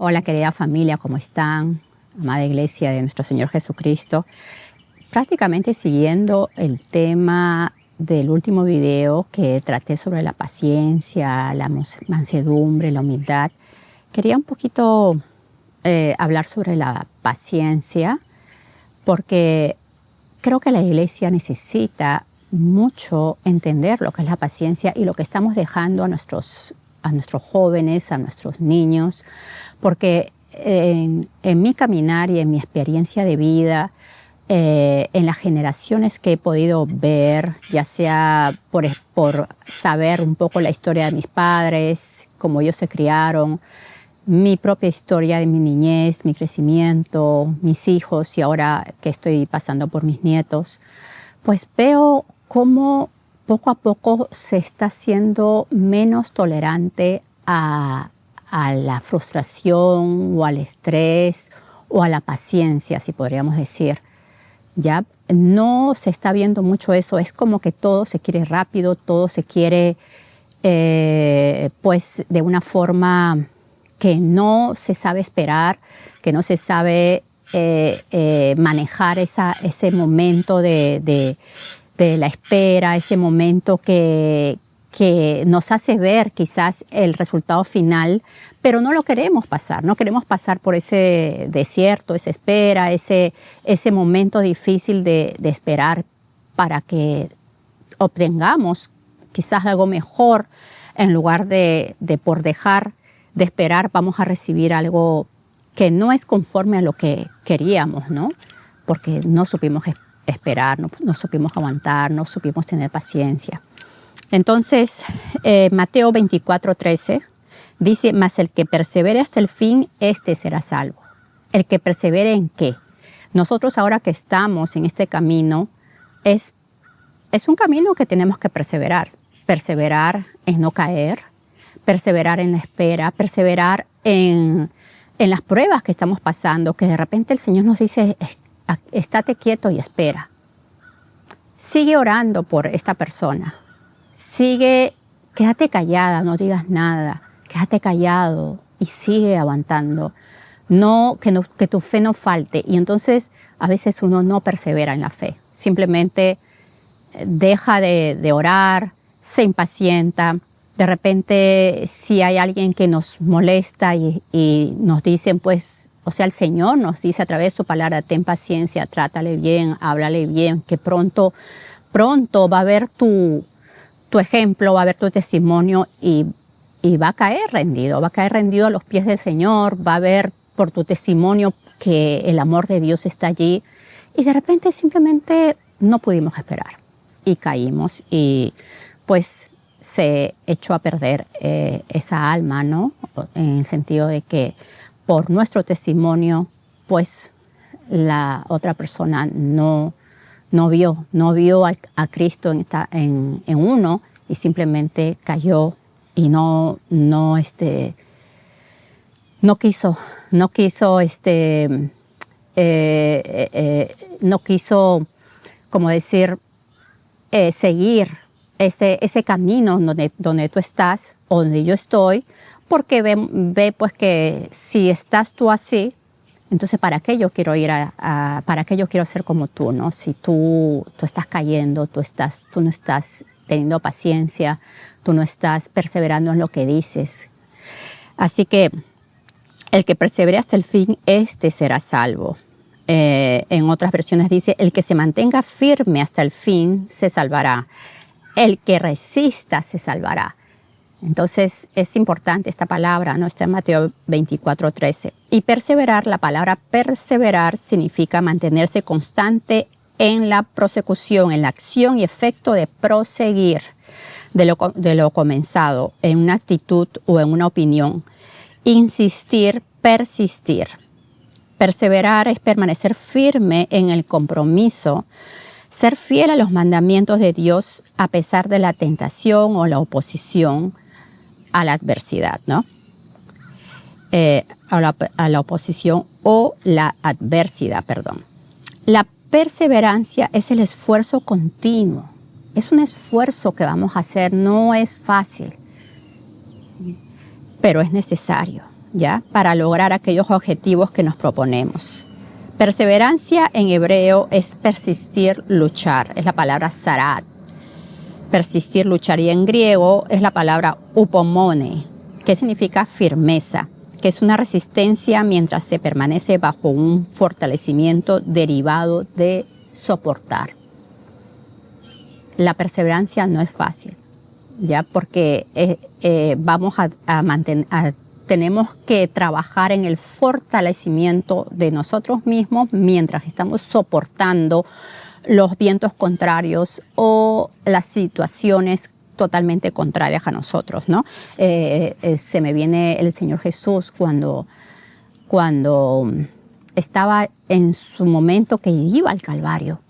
Hola querida familia, ¿cómo están? Amada Iglesia de nuestro Señor Jesucristo. Prácticamente siguiendo el tema del último video que traté sobre la paciencia, la mansedumbre, la humildad, quería un poquito hablar sobre la paciencia, porque creo que la Iglesia necesita mucho entender lo que es la paciencia y lo que estamos dejando a nuestros jóvenes, a nuestros niños, porque en mi caminar y en mi experiencia de vida, en las generaciones que he podido ver, ya sea por saber un poco la historia de mis padres, cómo ellos se criaron, mi propia historia de mi niñez, mi crecimiento, mis hijos y ahora que estoy pasando por mis nietos, pues veo cómo poco a poco se está haciendo menos tolerante a la frustración o al estrés o a la paciencia, si podríamos decir. Ya no se está viendo mucho eso, es como que todo se quiere rápido, todo se quiere pues de una forma que no se sabe esperar, que no se sabe manejar ese momento de la espera, ese momento que nos hace ver quizás el resultado final, pero no lo queremos pasar, no queremos pasar por ese desierto, esa espera, ese momento difícil de esperar para que obtengamos quizás algo mejor. En lugar de por dejar de esperar, vamos a recibir algo que no es conforme a lo que queríamos, ¿no? Porque no supimos esperar, no supimos aguantar, no supimos tener paciencia. Entonces, Mateo 24:13 dice, mas el que persevere hasta el fin, este será salvo. ¿El que persevere en qué? Nosotros ahora que estamos en este camino, es un camino que tenemos que perseverar. Perseverar en no caer, perseverar en la espera, perseverar en las pruebas que estamos pasando, que de repente el Señor nos dice, estate quieto y espera. Sigue orando por esta persona. Quédate callada, no digas nada. Quédate callado y sigue aguantando. Que tu fe no falte. Y entonces a veces uno no persevera en la fe. Simplemente deja de orar, se impacienta. De repente si hay alguien que nos molesta y nos dicen pues, o sea, el Señor nos dice a través de su palabra, ten paciencia, trátale bien, háblale bien, que pronto va a ver tu ejemplo, va a ver tu testimonio y va a caer rendido a los pies del Señor, va a ver por tu testimonio que el amor de Dios está allí y de repente simplemente no pudimos esperar y caímos y pues se echó a perder esa alma, ¿no? En el sentido de que por nuestro testimonio pues la otra persona no vio a Cristo en uno y simplemente cayó y no quiso, como decir, seguir ese camino donde tú estás o donde yo estoy, porque ve pues que si estás tú así, entonces, ¿para qué yo quiero para qué yo quiero ser como tú, no? Si tú estás cayendo, tú no estás teniendo paciencia, tú no estás perseverando en lo que dices. Así que el que persevere hasta el fin, este será salvo. En otras versiones dice, el que se mantenga firme hasta el fin se salvará. El que resista se salvará. Entonces es importante esta palabra, ¿no? Está en Mateo 24:13. Y perseverar, la palabra perseverar significa mantenerse constante en la prosecución, en la acción y efecto de proseguir de lo comenzado, en una actitud o en una opinión. Insistir, persistir. Perseverar es permanecer firme en el compromiso, ser fiel a los mandamientos de Dios a pesar de la tentación o la oposición a la adversidad, ¿no? A la oposición o la adversidad, perdón. La perseverancia es el esfuerzo continuo. Es un esfuerzo que vamos a hacer, no es fácil, pero es necesario. ¿ya? Para lograr aquellos objetivos que nos proponemos. Perseverancia en hebreo es persistir, luchar. Es la palabra sarat. Persistir, luchar. Y en griego es la palabra upomone, que significa firmeza, que es una resistencia mientras se permanece bajo un fortalecimiento derivado de soportar. La perseverancia no es fácil, ¿ya? Porque tenemos que trabajar en el fortalecimiento de nosotros mismos mientras estamos soportando los vientos contrarios o las situaciones totalmente contrarias a nosotros, ¿no? Se me viene el Señor Jesús cuando estaba en su momento que iba al Calvario,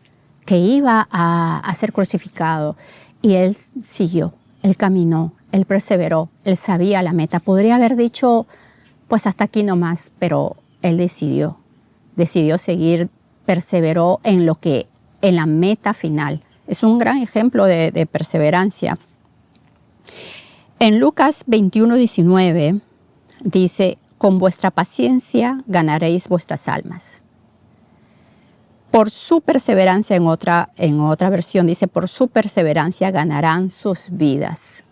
que iba a ser crucificado, y Él siguió, Él caminó, Él perseveró, Él sabía la meta. Podría haber dicho, pues hasta aquí nomás, pero Él decidió seguir, perseveró en la meta final. Es un gran ejemplo de perseverancia. En Lucas 21:19 dice, con vuestra paciencia ganaréis vuestras almas. Por su perseverancia, en otra versión dice, por su perseverancia ganarán sus vidas.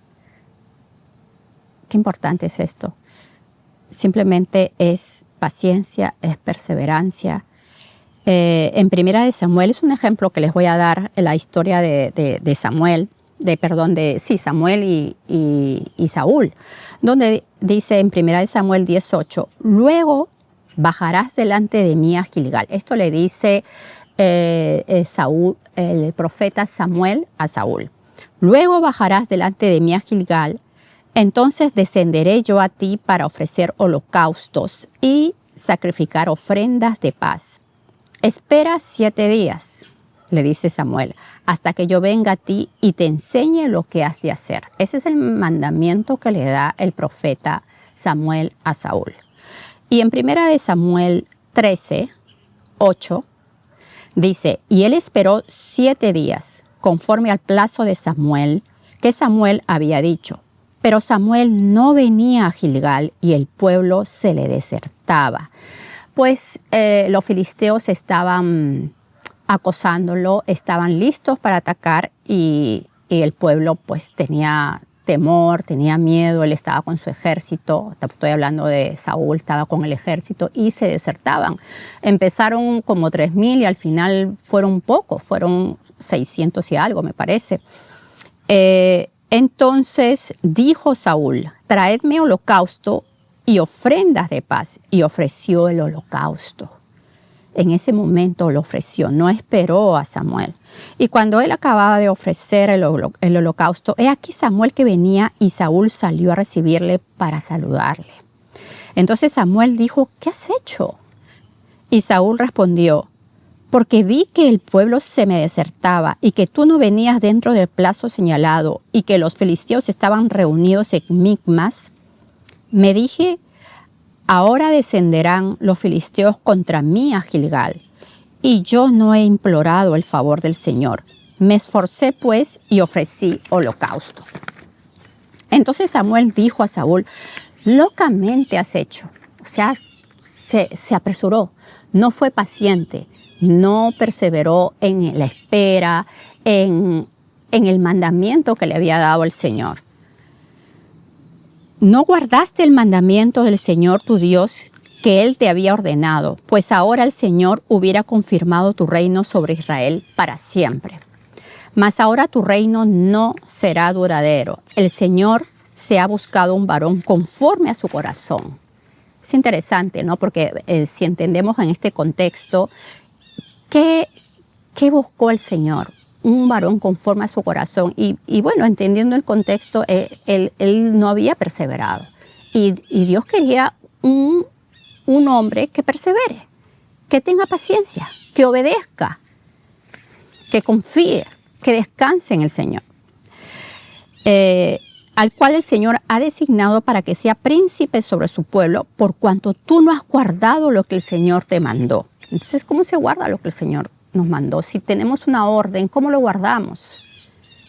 Qué importante es esto. Simplemente es paciencia, es perseverancia. En Primera de Samuel es un ejemplo que les voy a dar, la historia de Samuel, Samuel y Saúl, donde dice en Primera de Samuel 10:8, luego bajarás delante de mí a Gilgal. Esto le dice Saúl, el profeta Samuel a Saúl. Luego bajarás delante de mí a Gilgal, entonces descenderé yo a ti para ofrecer holocaustos y sacrificar ofrendas de paz. Espera 7 días, le dice Samuel, hasta que yo venga a ti y te enseñe lo que has de hacer. Ese es el mandamiento que le da el profeta Samuel a Saúl. Y en Primera de Samuel 13:8 dice, y él esperó 7 días, conforme al plazo de Samuel, que Samuel había dicho. Pero Samuel no venía a Gilgal y el pueblo se le desertaba. Pues los filisteos estaban acosándolo, estaban listos para atacar y el pueblo pues tenía temor, tenía miedo, él estaba con su ejército, estoy hablando de Saúl, estaba con el ejército y se desertaban. Empezaron como 3,000 y al final fueron pocos, fueron 600 y algo me parece. Entonces dijo Saúl, traedme holocausto y ofrendas de paz, y ofreció el holocausto. En ese momento lo ofreció, no esperó a Samuel. Y cuando él acababa de ofrecer el holocausto, he aquí Samuel que venía y Saúl salió a recibirle para saludarle. Entonces Samuel dijo, ¿qué has hecho? Y Saúl respondió, porque vi que el pueblo se me desertaba y que tú no venías dentro del plazo señalado y que los filisteos estaban reunidos en Micmas, me dije, ahora descenderán los filisteos contra mí a Gilgal, y yo no he implorado el favor del Señor. Me esforcé pues y ofrecí holocausto. Entonces Samuel dijo a Saúl, locamente has hecho. O sea, se apresuró, no fue paciente, no perseveró en la espera, en el mandamiento que le había dado el Señor. No guardaste el mandamiento del Señor tu Dios que Él te había ordenado, pues ahora el Señor hubiera confirmado tu reino sobre Israel para siempre. Mas ahora tu reino no será duradero. El Señor se ha buscado un varón conforme a su corazón. Es interesante, ¿no? Porque si entendemos en este contexto, ¿qué buscó el Señor? Un varón conforme a su corazón. Y bueno, entendiendo el contexto, él no había perseverado. Y Dios quería un hombre que persevere, que tenga paciencia, que obedezca, que confíe, que descanse en el Señor. Al cual el Señor ha designado para que sea príncipe sobre su pueblo, por cuanto tú no has guardado lo que el Señor te mandó. Entonces, ¿cómo se guarda lo que el Señor nos mandó? Si tenemos una orden, ¿cómo lo guardamos?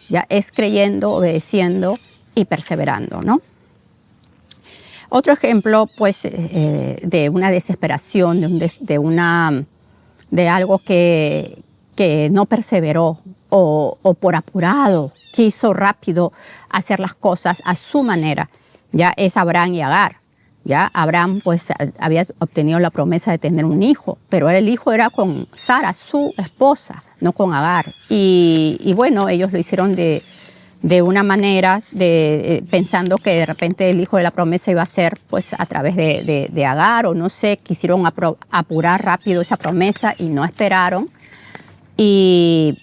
Ya es creyendo, obedeciendo y perseverando, ¿no? Otro ejemplo, pues, de una desesperación, de algo que no perseveró o por apurado quiso rápido hacer las cosas a su manera, ya es Abraham y Agar. Ya Abraham pues había obtenido la promesa de tener un hijo, pero el hijo era con Sara, su esposa, no con Agar. Y bueno, ellos lo hicieron de una manera, pensando que de repente el hijo de la promesa iba a ser pues a través de Agar, o no sé, quisieron apurar rápido esa promesa y no esperaron. Y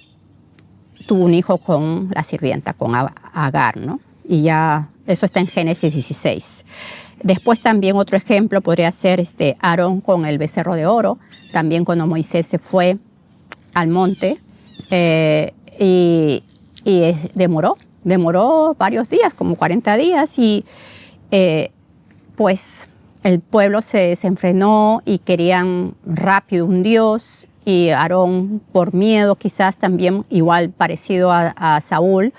tuvo un hijo con la sirvienta, con Agar, ¿no? Y ya eso está en Génesis 16. Después también otro ejemplo podría ser Aarón con el becerro de oro, también cuando Moisés se fue al monte y demoró varios días, como 40 días, y pues el pueblo se desenfrenó y querían rápido un Dios, y Aarón por miedo quizás también, igual parecido a Saúl,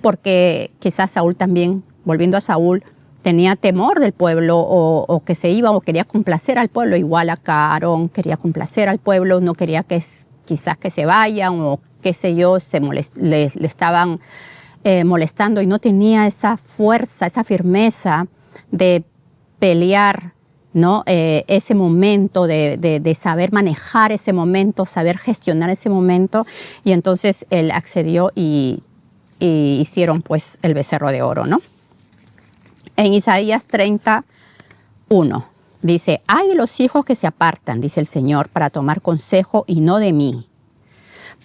porque quizás Saúl también, volviendo a Saúl, tenía temor del pueblo o que se iba o quería complacer al pueblo. Igual acá Aarón quería complacer al pueblo, no quería quizás que se vayan o qué sé yo, le estaban molestando y no tenía esa fuerza, esa firmeza de pelear, ¿no? Ese momento, de saber manejar ese momento, saber gestionar ese momento. Y entonces él accedió y hicieron pues el becerro de oro, ¿no? En Isaías 31 dice: «Ay de los hijos que se apartan, dice el Señor, para tomar consejo y no de mí,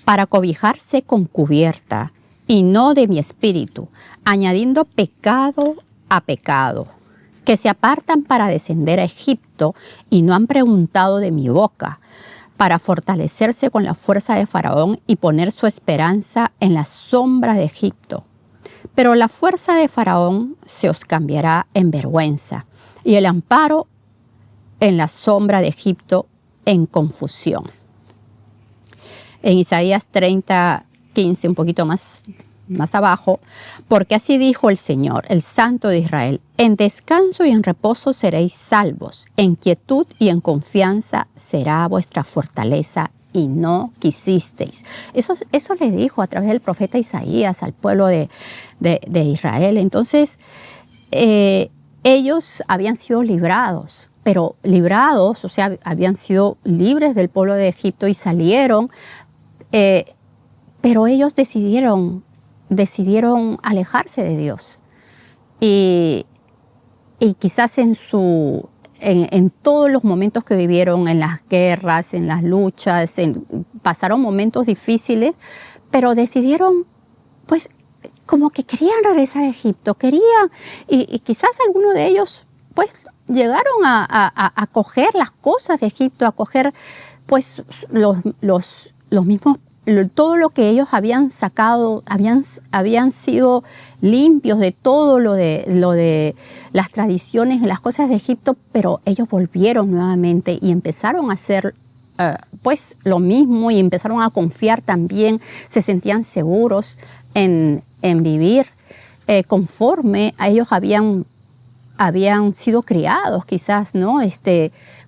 para cobijarse con cubierta y no de mi espíritu, añadiendo pecado a pecado, que se apartan para descender a Egipto y no han preguntado de mi boca, para fortalecerse con la fuerza de Faraón y poner su esperanza en la sombra de Egipto. Pero la fuerza de Faraón se os cambiará en vergüenza, y el amparo en la sombra de Egipto en confusión». En Isaías 30:15, un poquito más abajo: «Porque así dijo el Señor, el Santo de Israel: en descanso y en reposo seréis salvos, en quietud y en confianza será vuestra fortaleza, y no quisisteis». Eso le dijo a través del profeta Isaías al pueblo de Israel. Entonces, ellos habían sido librados, pero librados, o sea, habían sido libres del pueblo de Egipto y salieron, pero ellos decidieron alejarse de Dios. Y quizás en todos los momentos que vivieron, en las guerras, en las luchas, pasaron momentos difíciles, pero decidieron, pues, como que querían regresar a Egipto, y quizás algunos de ellos, pues, llegaron a coger las cosas de Egipto, a coger, pues, los mismos, todo lo que ellos habían sacado, habían sido limpios de todo lo de las tradiciones y las cosas de Egipto, pero ellos volvieron nuevamente y empezaron a hacer pues lo mismo, y empezaron a confiar también, se sentían seguros en vivir conforme a ellos habían sido criados, quizás, ¿no?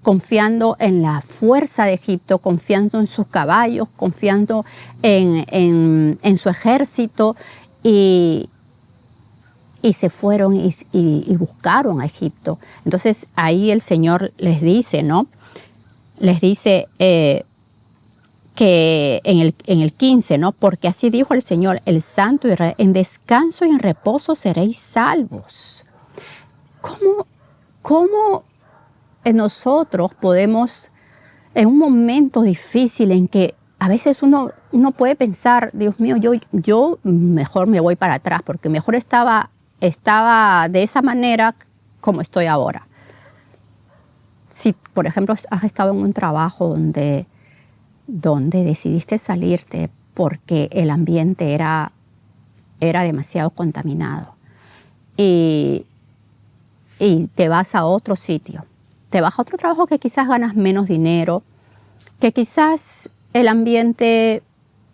Confiando en la fuerza de Egipto, confiando en sus caballos, confiando en su ejército, y se fueron y buscaron a Egipto. Entonces ahí el Señor les dice, ¿no? Les dice que en el 15, ¿no? «Porque así dijo el Señor, el Santo de Israel: en descanso y en reposo seréis salvos». ¿Cómo nosotros podemos, en un momento difícil en que a veces uno puede pensar, Dios mío, yo mejor me voy para atrás, porque mejor estaba de esa manera como estoy ahora? Si, por ejemplo, has estado en un trabajo donde decidiste salirte porque el ambiente era demasiado contaminado, y te vas a otro sitio, te vas a otro trabajo que quizás ganas menos dinero, que quizás el ambiente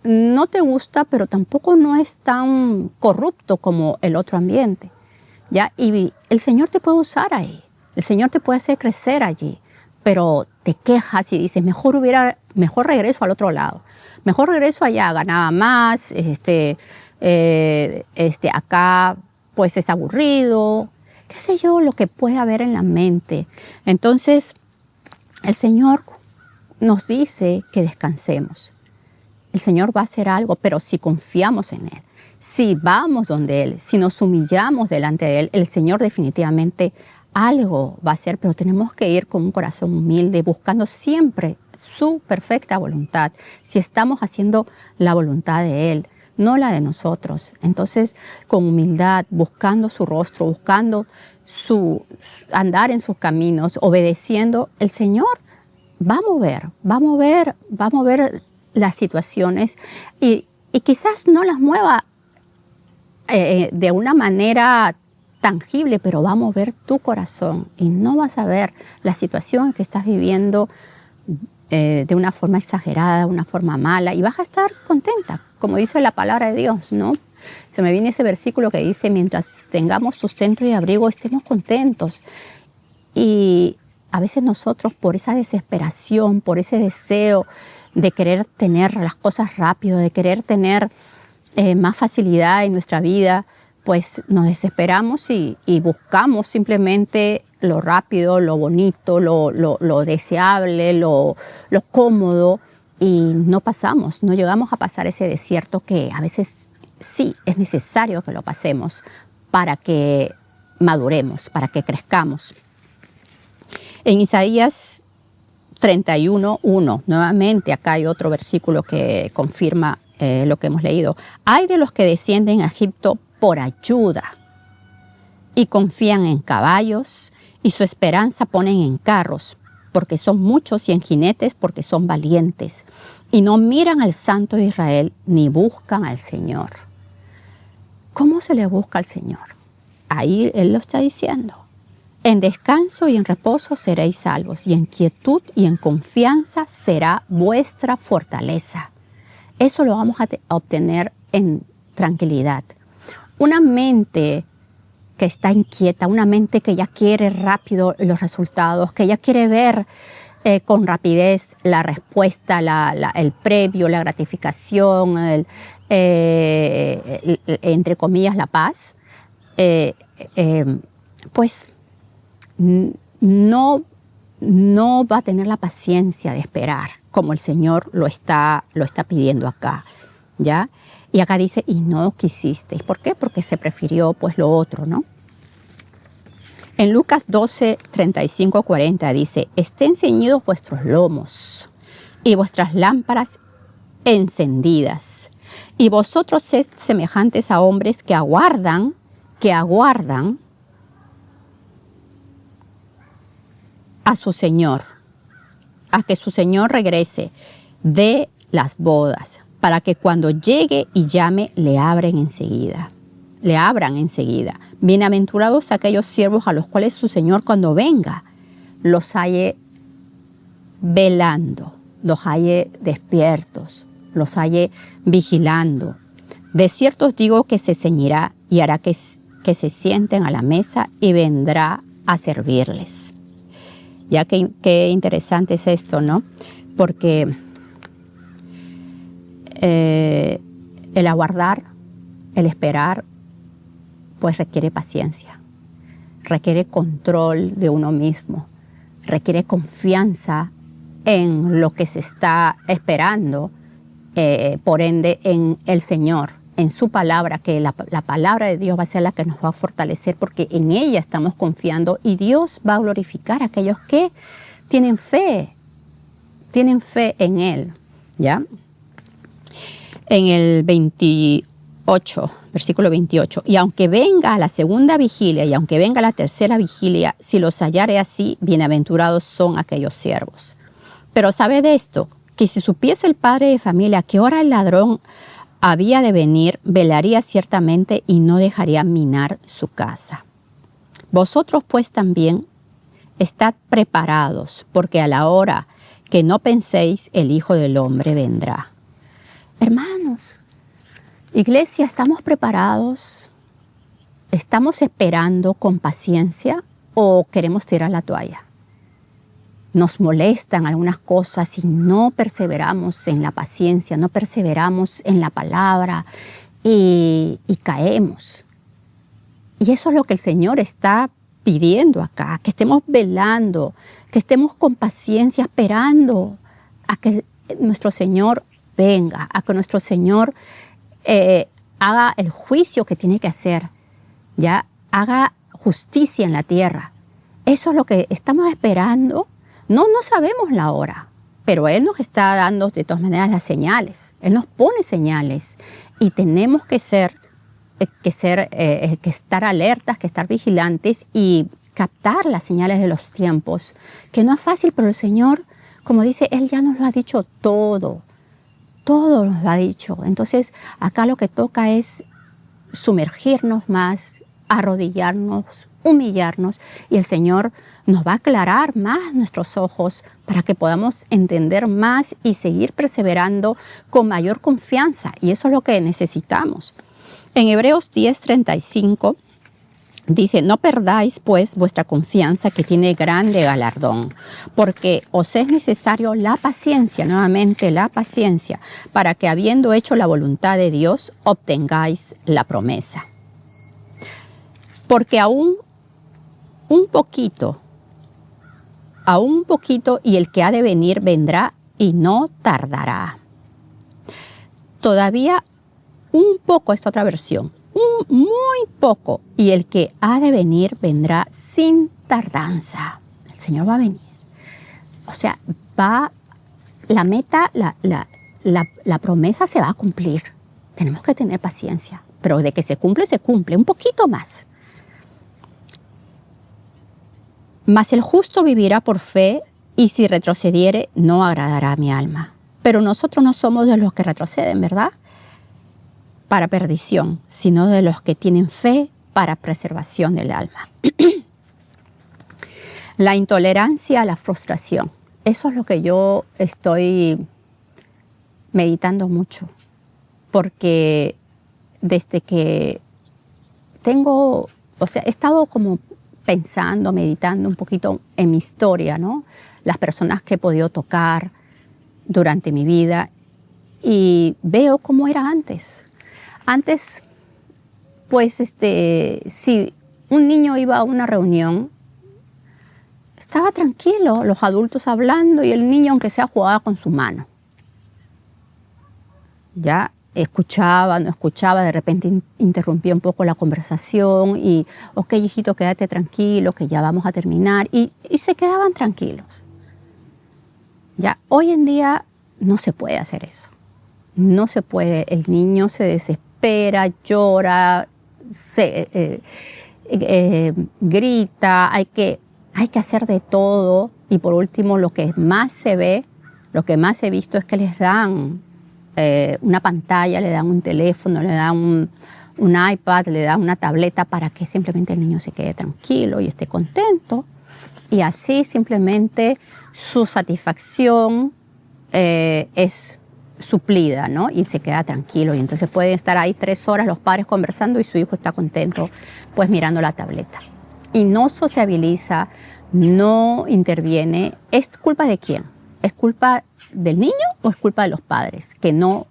no te gusta, pero tampoco no es tan corrupto como el otro ambiente, ¿ya? Y el Señor te puede usar ahí. El Señor te puede hacer crecer allí, pero te quejas y dices, mejor regreso al otro lado. Mejor regreso allá, ganaba más, acá pues es aburrido, qué sé yo, lo que puede haber en la mente. Entonces, el Señor nos dice que descansemos. El Señor va a hacer algo, pero si confiamos en Él, si vamos donde Él, si nos humillamos delante de Él, el Señor definitivamente algo va a hacer, pero tenemos que ir con un corazón humilde, buscando siempre su perfecta voluntad. Si estamos haciendo la voluntad de Él, no la de nosotros. Entonces, con humildad, buscando su rostro, buscando andar en sus caminos, obedeciendo, el Señor va a mover las situaciones y quizás no las mueva de una manera tangible, pero va a mover tu corazón y no vas a ver la situación que estás viviendo de una forma exagerada, de una forma mala, y vas a estar contenta, como dice la palabra de Dios, ¿no? Se me viene ese versículo que dice, mientras tengamos sustento y abrigo, estemos contentos. Y a veces nosotros, por esa desesperación, por ese deseo de querer tener las cosas rápido, de querer tener más facilidad en nuestra vida, pues nos desesperamos y buscamos simplemente lo rápido, lo bonito, lo deseable, lo cómodo, y no llegamos a pasar ese desierto que a veces sí es necesario que lo pasemos para que maduremos, para que crezcamos. En Isaías 31:1, nuevamente acá hay otro versículo que confirma lo que hemos leído. Hay de los que descienden a Egipto por ayuda y confían en caballos y su esperanza ponen en carros, porque son muchos, y en jinetes, porque son valientes, y no miran al Santo de Israel ni buscan al Señor. ¿Cómo se le busca al Señor? Ahí Él lo está diciendo. En descanso y en reposo seréis salvos, y en quietud y en confianza será vuestra fortaleza. Eso lo vamos a obtener en tranquilidad. Una mente que está inquieta, una mente que ya quiere rápido los resultados, que ya quiere ver con rapidez la respuesta, el premio, la gratificación, entre comillas, la paz, pues no va a tener la paciencia de esperar, como el Señor lo está pidiendo acá, ¿ya? Y acá dice, y no quisisteis. ¿Por qué? Porque se prefirió pues lo otro, ¿no? En Lucas 12:35-40 dice, estén ceñidos vuestros lomos y vuestras lámparas encendidas. Y vosotros sed semejantes a hombres que aguardan a su Señor, a que su Señor regrese de las bodas, para que cuando llegue y llame, le abran enseguida. Bienaventurados aquellos siervos a los cuales su Señor, cuando venga, los halle velando, los halle despiertos, los halle vigilando. De cierto os digo que se ceñirá y hará que se sienten a la mesa y vendrá a servirles. Ya que qué interesante es esto, ¿no? Porque el aguardar, el esperar, pues requiere paciencia, requiere control de uno mismo, requiere confianza en lo que se está esperando, por ende en el Señor, en su palabra, que la palabra de Dios va a ser la que nos va a fortalecer, porque en ella estamos confiando y Dios va a glorificar a aquellos que tienen fe en Él, ¿ya? En el 28, versículo 28, y aunque venga la segunda vigilia y aunque venga la tercera vigilia, si los hallare así, bienaventurados son aquellos siervos. Pero sabed esto, que si supiese el padre de familia a qué hora el ladrón había de venir, velaría ciertamente y no dejaría minar su casa. Vosotros pues también estad preparados, porque a la hora que no penséis, el Hijo del Hombre vendrá. Hermanos, iglesia, ¿estamos preparados? ¿Estamos esperando con paciencia o queremos tirar la toalla. Nos molestan algunas cosas y no perseveramos en la paciencia, no perseveramos en la palabra y caemos. Y eso es lo que el Señor está pidiendo acá, que estemos velando, que estemos con paciencia esperando a que nuestro Señor venga, a que nuestro Señor haga el juicio que tiene que hacer, ya haga justicia en la tierra. Eso es lo que estamos esperando. No sabemos la hora, pero Él nos está dando de todas maneras las señales. Él nos pone señales y tenemos que estar alertas, que estar vigilantes y captar las señales de los tiempos, que no es fácil, pero el Señor, como dice, Él ya nos lo ha dicho todo nos lo ha dicho. Entonces, acá lo que toca es sumergirnos más, arrodillarnos, humillarnos, y el Señor nos va a aclarar más nuestros ojos para que podamos entender más y seguir perseverando con mayor confianza, y eso es lo que necesitamos. En Hebreos 10:35 dice: no perdáis pues vuestra confianza, que tiene grande galardón, porque os es necesario la paciencia, nuevamente la paciencia, para que habiendo hecho la voluntad de Dios, obtengáis la promesa. Porque aún un poquito, y el que ha de venir vendrá y no tardará. Todavía un poco, esta otra versión, muy poco, y el que ha de venir vendrá sin tardanza. El Señor va a venir. O sea, la meta, la promesa se va a cumplir. Tenemos que tener paciencia, pero de que se cumple, un poquito más. Mas el justo vivirá por fe, y si retrocediere, no agradará a mi alma. Pero nosotros no somos de los que retroceden, ¿verdad?, para perdición, sino de los que tienen fe para preservación del alma. La intolerancia a la frustración. Eso es lo que yo estoy meditando mucho, porque desde que he estado como pensando, meditando un poquito en mi historia, ¿no? Las personas que he podido tocar durante mi vida, y veo cómo era antes. Antes, pues, si un niño iba a una reunión, estaba tranquilo, los adultos hablando, y el niño, aunque sea, jugaba con su mano. Ya escuchaba, no escuchaba, de repente interrumpía un poco la conversación y, ok, hijito, quédate tranquilo, que ya vamos a terminar, y se quedaban tranquilos. Ya hoy en día no se puede hacer eso. No se puede. El niño se desespera, llora, grita, hay que hacer de todo. Y por último, lo que más se ve, lo que más he visto es que les dan una pantalla, le dan un teléfono, le dan un iPad, le dan una tableta, para que simplemente el niño se quede tranquilo y esté contento. Y así simplemente su satisfacción es suplida, ¿no? Y se queda tranquilo, y entonces pueden estar ahí 3 horas los padres conversando y su hijo está contento pues mirando la tableta. Y no sociabiliza, no interviene. ¿Es culpa de quién? ¿Es culpa del niño o es culpa de los padres? Que no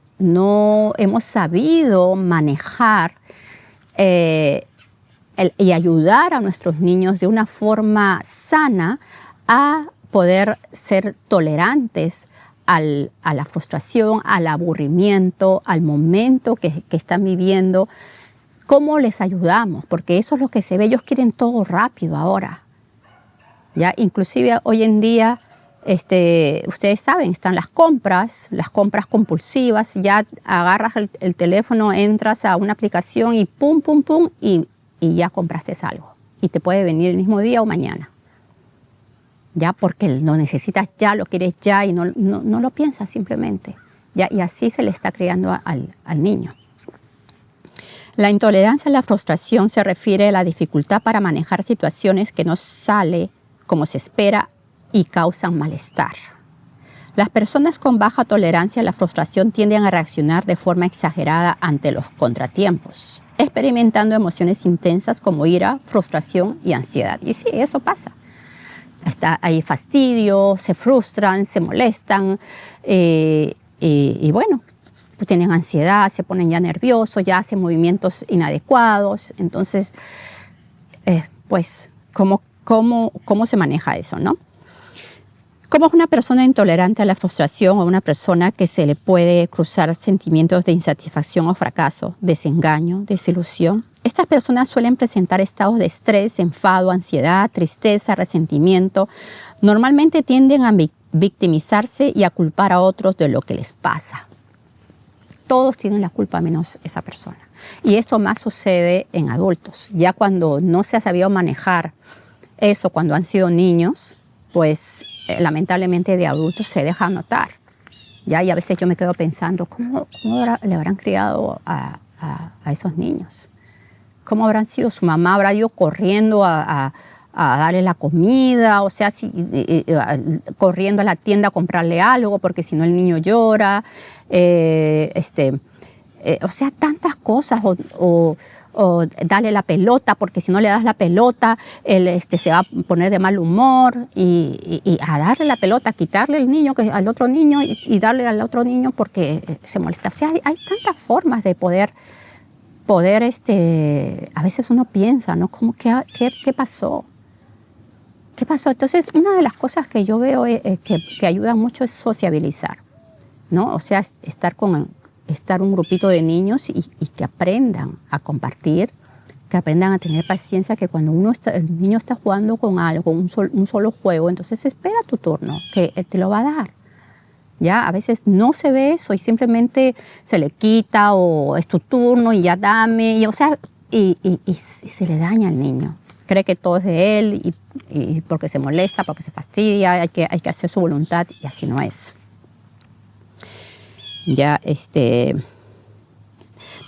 hemos sabido manejar y ayudar a nuestros niños de una forma sana a poder ser tolerantes a la frustración, al aburrimiento, al momento que están viviendo. ¿Cómo les ayudamos? Porque eso es lo que se ve. Ellos quieren todo rápido ahora. ¿Ya? Inclusive hoy en día, ustedes saben, están las compras compulsivas. Ya agarras el teléfono, entras a una aplicación y pum, y ya compraste algo. Y te puede venir el mismo día o mañana. Ya, porque lo necesitas ya, lo quieres ya, y no lo piensas simplemente. Ya, y así se le está criando al niño. La intolerancia a la frustración se refiere a la dificultad para manejar situaciones que no sale como se espera y causan malestar. Las personas con baja tolerancia a la frustración tienden a reaccionar de forma exagerada ante los contratiempos. experimentando emociones intensas como ira, frustración y ansiedad. Y sí, eso pasa. Hay fastidio, se frustran, se molestan y bueno, tienen ansiedad, se ponen ya nerviosos, ya hacen movimientos inadecuados. Entonces, pues, ¿cómo se maneja eso, no? ¿Cómo es una persona intolerante a la frustración o una persona que se le puede cruzar sentimientos de insatisfacción o fracaso, desengaño, desilusión? Estas personas suelen presentar estados de estrés, enfado, ansiedad, tristeza, resentimiento. Normalmente tienden a victimizarse y a culpar a otros de lo que les pasa. Todos tienen la culpa menos esa persona. Y esto más sucede en adultos. Ya cuando no se ha sabido manejar eso, cuando han sido niños, pues lamentablemente de adultos se deja notar. ¿Ya? Y a veces yo me quedo pensando, ¿cómo le habrán criado a esos niños? ¿Cómo habrán sido? Su mamá habrá ido corriendo a darle la comida, o sea, corriendo a la tienda a comprarle algo, porque si no el niño llora. O sea, tantas cosas, o darle la pelota, porque si no le das la pelota, él se va a poner de mal humor, y a darle la pelota, quitarle el niño al otro niño y darle al otro niño porque se molesta. O sea, hay tantas formas de poder, a veces uno piensa, ¿no? Como, ¿qué pasó? ¿Qué pasó? Entonces, una de las cosas que yo veo que ayuda mucho es sociabilizar, ¿no? O sea, estar un grupito de niños y que aprendan a compartir, que aprendan a tener paciencia, que cuando el niño está jugando con algo, un solo juego, entonces espera tu turno, que él te lo va a dar. ¿Ya? A veces no se ve eso y simplemente se le quita o es tu turno y ya dame, y se le daña al niño. Cree que todo es de él y porque se molesta, porque se fastidia, hay que hacer su voluntad y así no es. Ya,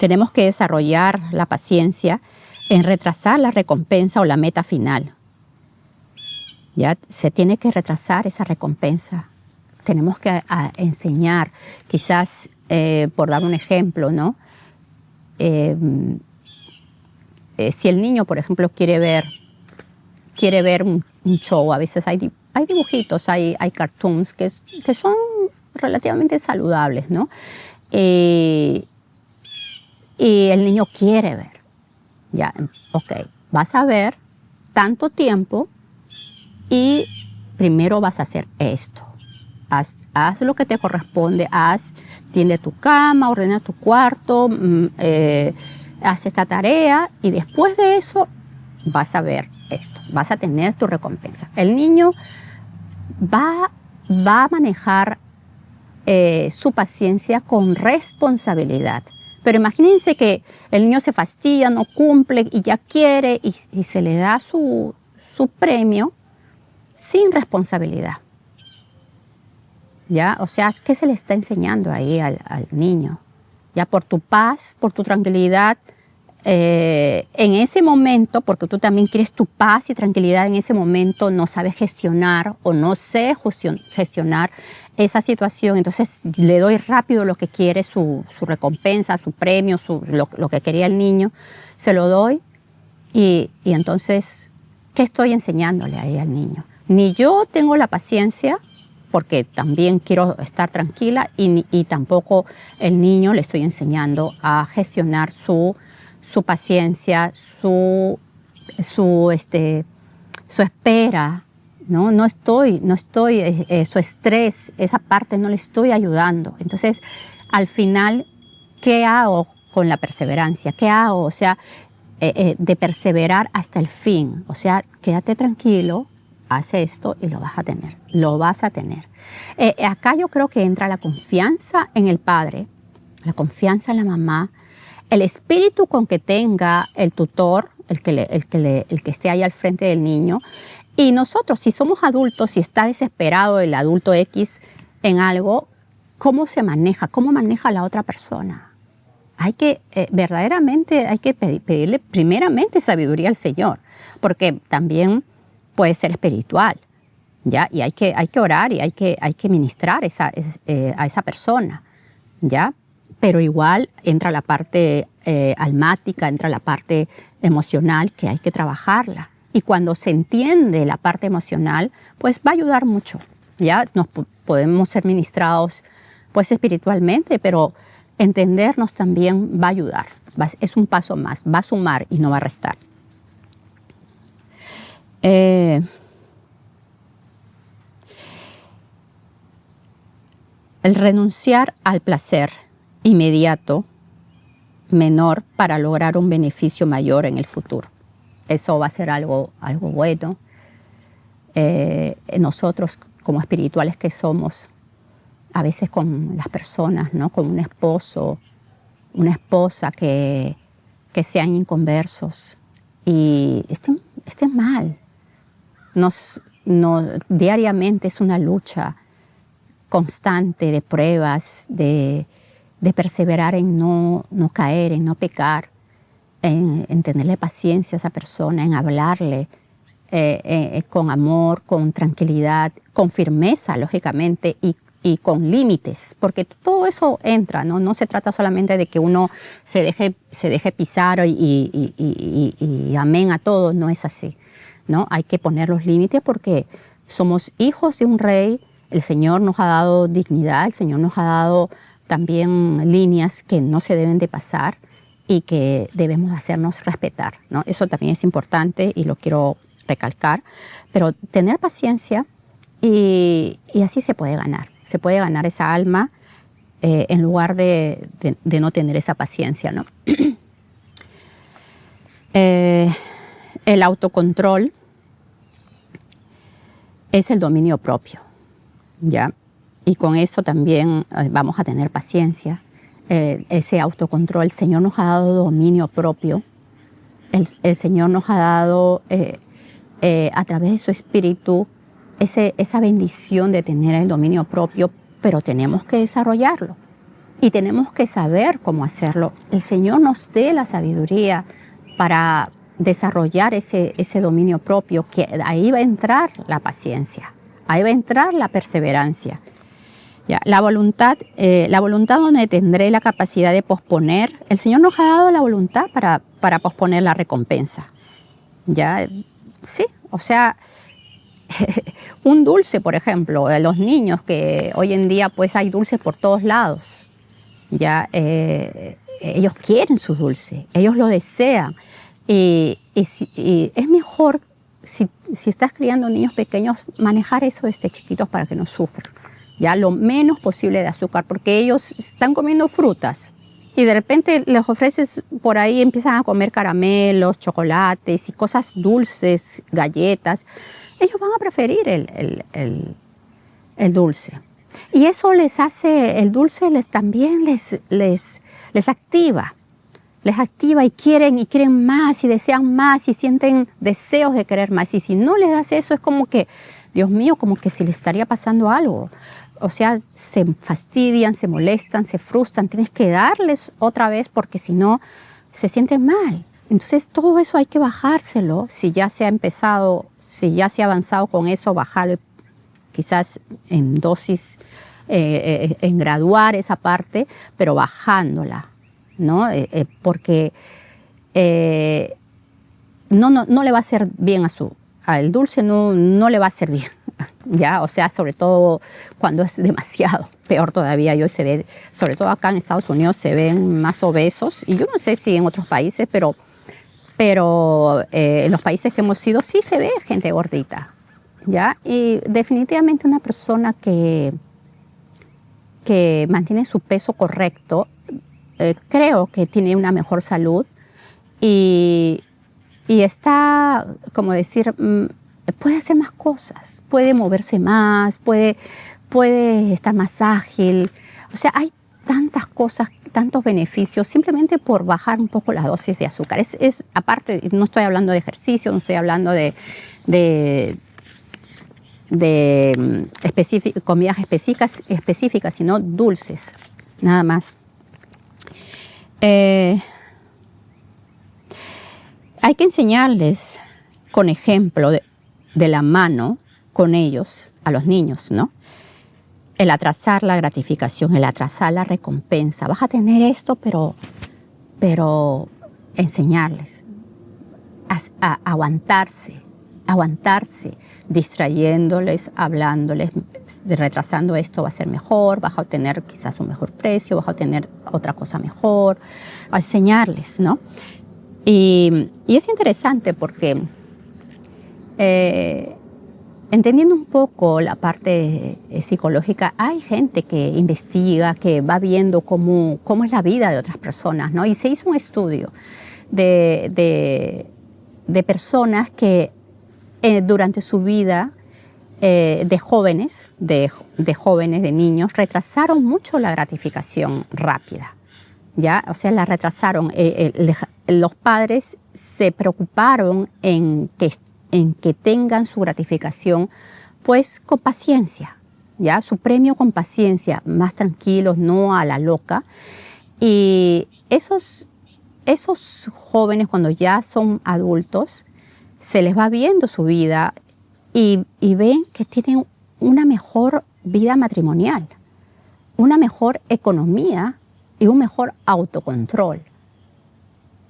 tenemos que desarrollar la paciencia en retrasar la recompensa o la meta final. Ya, se tiene que retrasar esa recompensa. Tenemos que enseñar, quizás, por dar un ejemplo, ¿no? Si el niño, por ejemplo, quiere ver un show, a veces hay dibujitos, hay cartoons que son relativamente saludables, ¿no? Y el niño quiere ver. Ya, ok, vas a ver tanto tiempo y primero vas a hacer esto. Haz lo que te corresponde, tiende tu cama, ordena tu cuarto, haz esta tarea y después de eso vas a ver esto, vas a tener tu recompensa. El niño va a manejar su paciencia con responsabilidad. Pero imagínense que el niño se fastidia, no cumple y ya quiere y se le da su premio sin responsabilidad. ¿Ya? O sea, ¿qué se le está enseñando ahí al niño? Ya, por tu paz, por tu tranquilidad, en ese momento, porque tú también quieres tu paz y tranquilidad en ese momento, no sabes gestionar o no sé gestionar esa situación, entonces le doy rápido lo que quiere, su recompensa, su premio, lo que quería el niño, se lo doy y entonces, ¿qué estoy enseñándole ahí al niño? Ni yo tengo la paciencia, porque también quiero estar tranquila y tampoco el niño le estoy enseñando a gestionar su paciencia, su espera, ¿no? No estoy, su estrés, esa parte no le estoy ayudando. Entonces, al final, ¿qué hago con la perseverancia? ¿Qué hago? O sea, de perseverar hasta el fin. O sea, quédate tranquilo, haz esto y lo vas a tener. Lo vas a tener. Acá yo creo que entra la confianza en el padre, la confianza en la mamá, el espíritu con que tenga el tutor, el que esté ahí al frente del niño. Y nosotros, si somos adultos, si está desesperado el adulto X en algo, ¿cómo se maneja? ¿Cómo maneja la otra persona? Verdaderamente hay que pedirle primeramente sabiduría al Señor, porque también puede ser espiritual, ¿ya? Y hay que orar y hay que ministrar a esa persona, ¿ya? pero igual entra la parte almática, entra la parte emocional que hay que trabajarla. Y cuando se entiende la parte emocional, pues va a ayudar mucho. Ya podemos ser ministrados pues espiritualmente, pero entendernos también va a ayudar. Es un paso más, va a sumar y no va a restar. El renunciar al placer inmediato menor para lograr un beneficio mayor en el futuro. Eso va a ser algo bueno. Nosotros, como espirituales que somos, a veces con las personas, ¿no? Con un esposo, una esposa que sean inconversos y estén mal. Diariamente es una lucha constante de pruebas, de perseverar en no caer, en no pecar, en tenerle paciencia a esa persona, en hablarle con amor, con tranquilidad, con firmeza, lógicamente, y con límites, porque todo eso entra, ¿no? No se trata solamente de que uno se deje pisar y amén a todo, no es así, ¿no? Hay que poner los límites porque somos hijos de un rey, el Señor nos ha dado dignidad, el Señor nos ha dado también líneas que no se deben de pasar y que debemos hacernos respetar, ¿no? Eso también es importante y lo quiero recalcar, pero tener paciencia y así se puede ganar esa alma en lugar de no tener esa paciencia, ¿no? El autocontrol es el dominio propio, ¿ya? Y con eso también vamos a tener paciencia. Ese autocontrol, el Señor nos ha dado dominio propio. El Señor nos ha dado, a través de su Espíritu, esa bendición de tener el dominio propio, pero tenemos que desarrollarlo. Y tenemos que saber cómo hacerlo. El Señor nos dé la sabiduría para desarrollar ese dominio propio, que ahí va a entrar la paciencia, ahí va a entrar la perseverancia. Ya, la voluntad donde tendré la capacidad de posponer, el Señor nos ha dado la voluntad para posponer la recompensa. Ya, sí, o sea, un dulce, por ejemplo, los niños que hoy en día pues hay dulces por todos lados. Ya, ellos quieren su dulce, ellos lo desean. Y es mejor, si estás criando niños pequeños, manejar eso desde chiquitos para que no sufran. Ya, lo menos posible de azúcar, porque ellos están comiendo frutas y de repente les ofreces por ahí, empiezan a comer caramelos, chocolates y cosas dulces, galletas. Ellos van a preferir el dulce. Y eso les hace, el dulce también les activa. Les activa y quieren más y desean más y sienten deseos de querer más. Y si no les das eso, es como que, Dios mío, como que se les estaría pasando algo. O sea, se fastidian, se molestan, se frustran. Tienes que darles otra vez porque si no, se sienten mal. Entonces, todo eso hay que bajárselo. Si ya se ha empezado, si ya se ha avanzado con eso, bajarlo quizás en dosis, en graduar esa parte, pero bajándola, ¿no? Porque no le va a hacer bien al dulce, no le va a hacer bien. Ya, o sea, sobre todo cuando es demasiado, peor todavía. Y hoy se ve, sobre todo acá en Estados Unidos, se ven más obesos. Y yo no sé si en otros países, pero en los países que hemos ido sí se ve gente gordita. ¿Ya? Y definitivamente una persona que mantiene su peso correcto, creo que tiene una mejor salud y está, como decir, puede hacer más cosas, puede moverse más, puede estar más ágil. O sea, hay tantas cosas, tantos beneficios, simplemente por bajar un poco la dosis de azúcar. Aparte, no estoy hablando de ejercicio, no estoy hablando de comidas específicas, sino dulces, nada más. Hay que enseñarles con ejemplo de la mano con ellos, a los niños, ¿no? el atrasar la gratificación, el atrasar la recompensa. Vas a tener esto, pero enseñarles a aguantarse, distrayéndoles, hablándoles, retrasando esto va a ser mejor, vas a obtener quizás un mejor precio, vas a obtener otra cosa mejor, a enseñarles, ¿no? Y es interesante porque entendiendo un poco la parte psicológica, hay gente que investiga, que va viendo cómo es la vida de otras personas, ¿no? Y se hizo un estudio de personas que durante su vida de jóvenes, de niños, retrasaron mucho la gratificación rápida, ¿ya? O sea, la retrasaron. Los padres se preocuparon en que tengan su gratificación, pues con paciencia, ¿ya? Su premio con paciencia, más tranquilos, no a la loca. Y esos jóvenes, cuando ya son adultos, se les va viendo su vida y ven que tienen una mejor vida matrimonial, una mejor economía y un mejor autocontrol.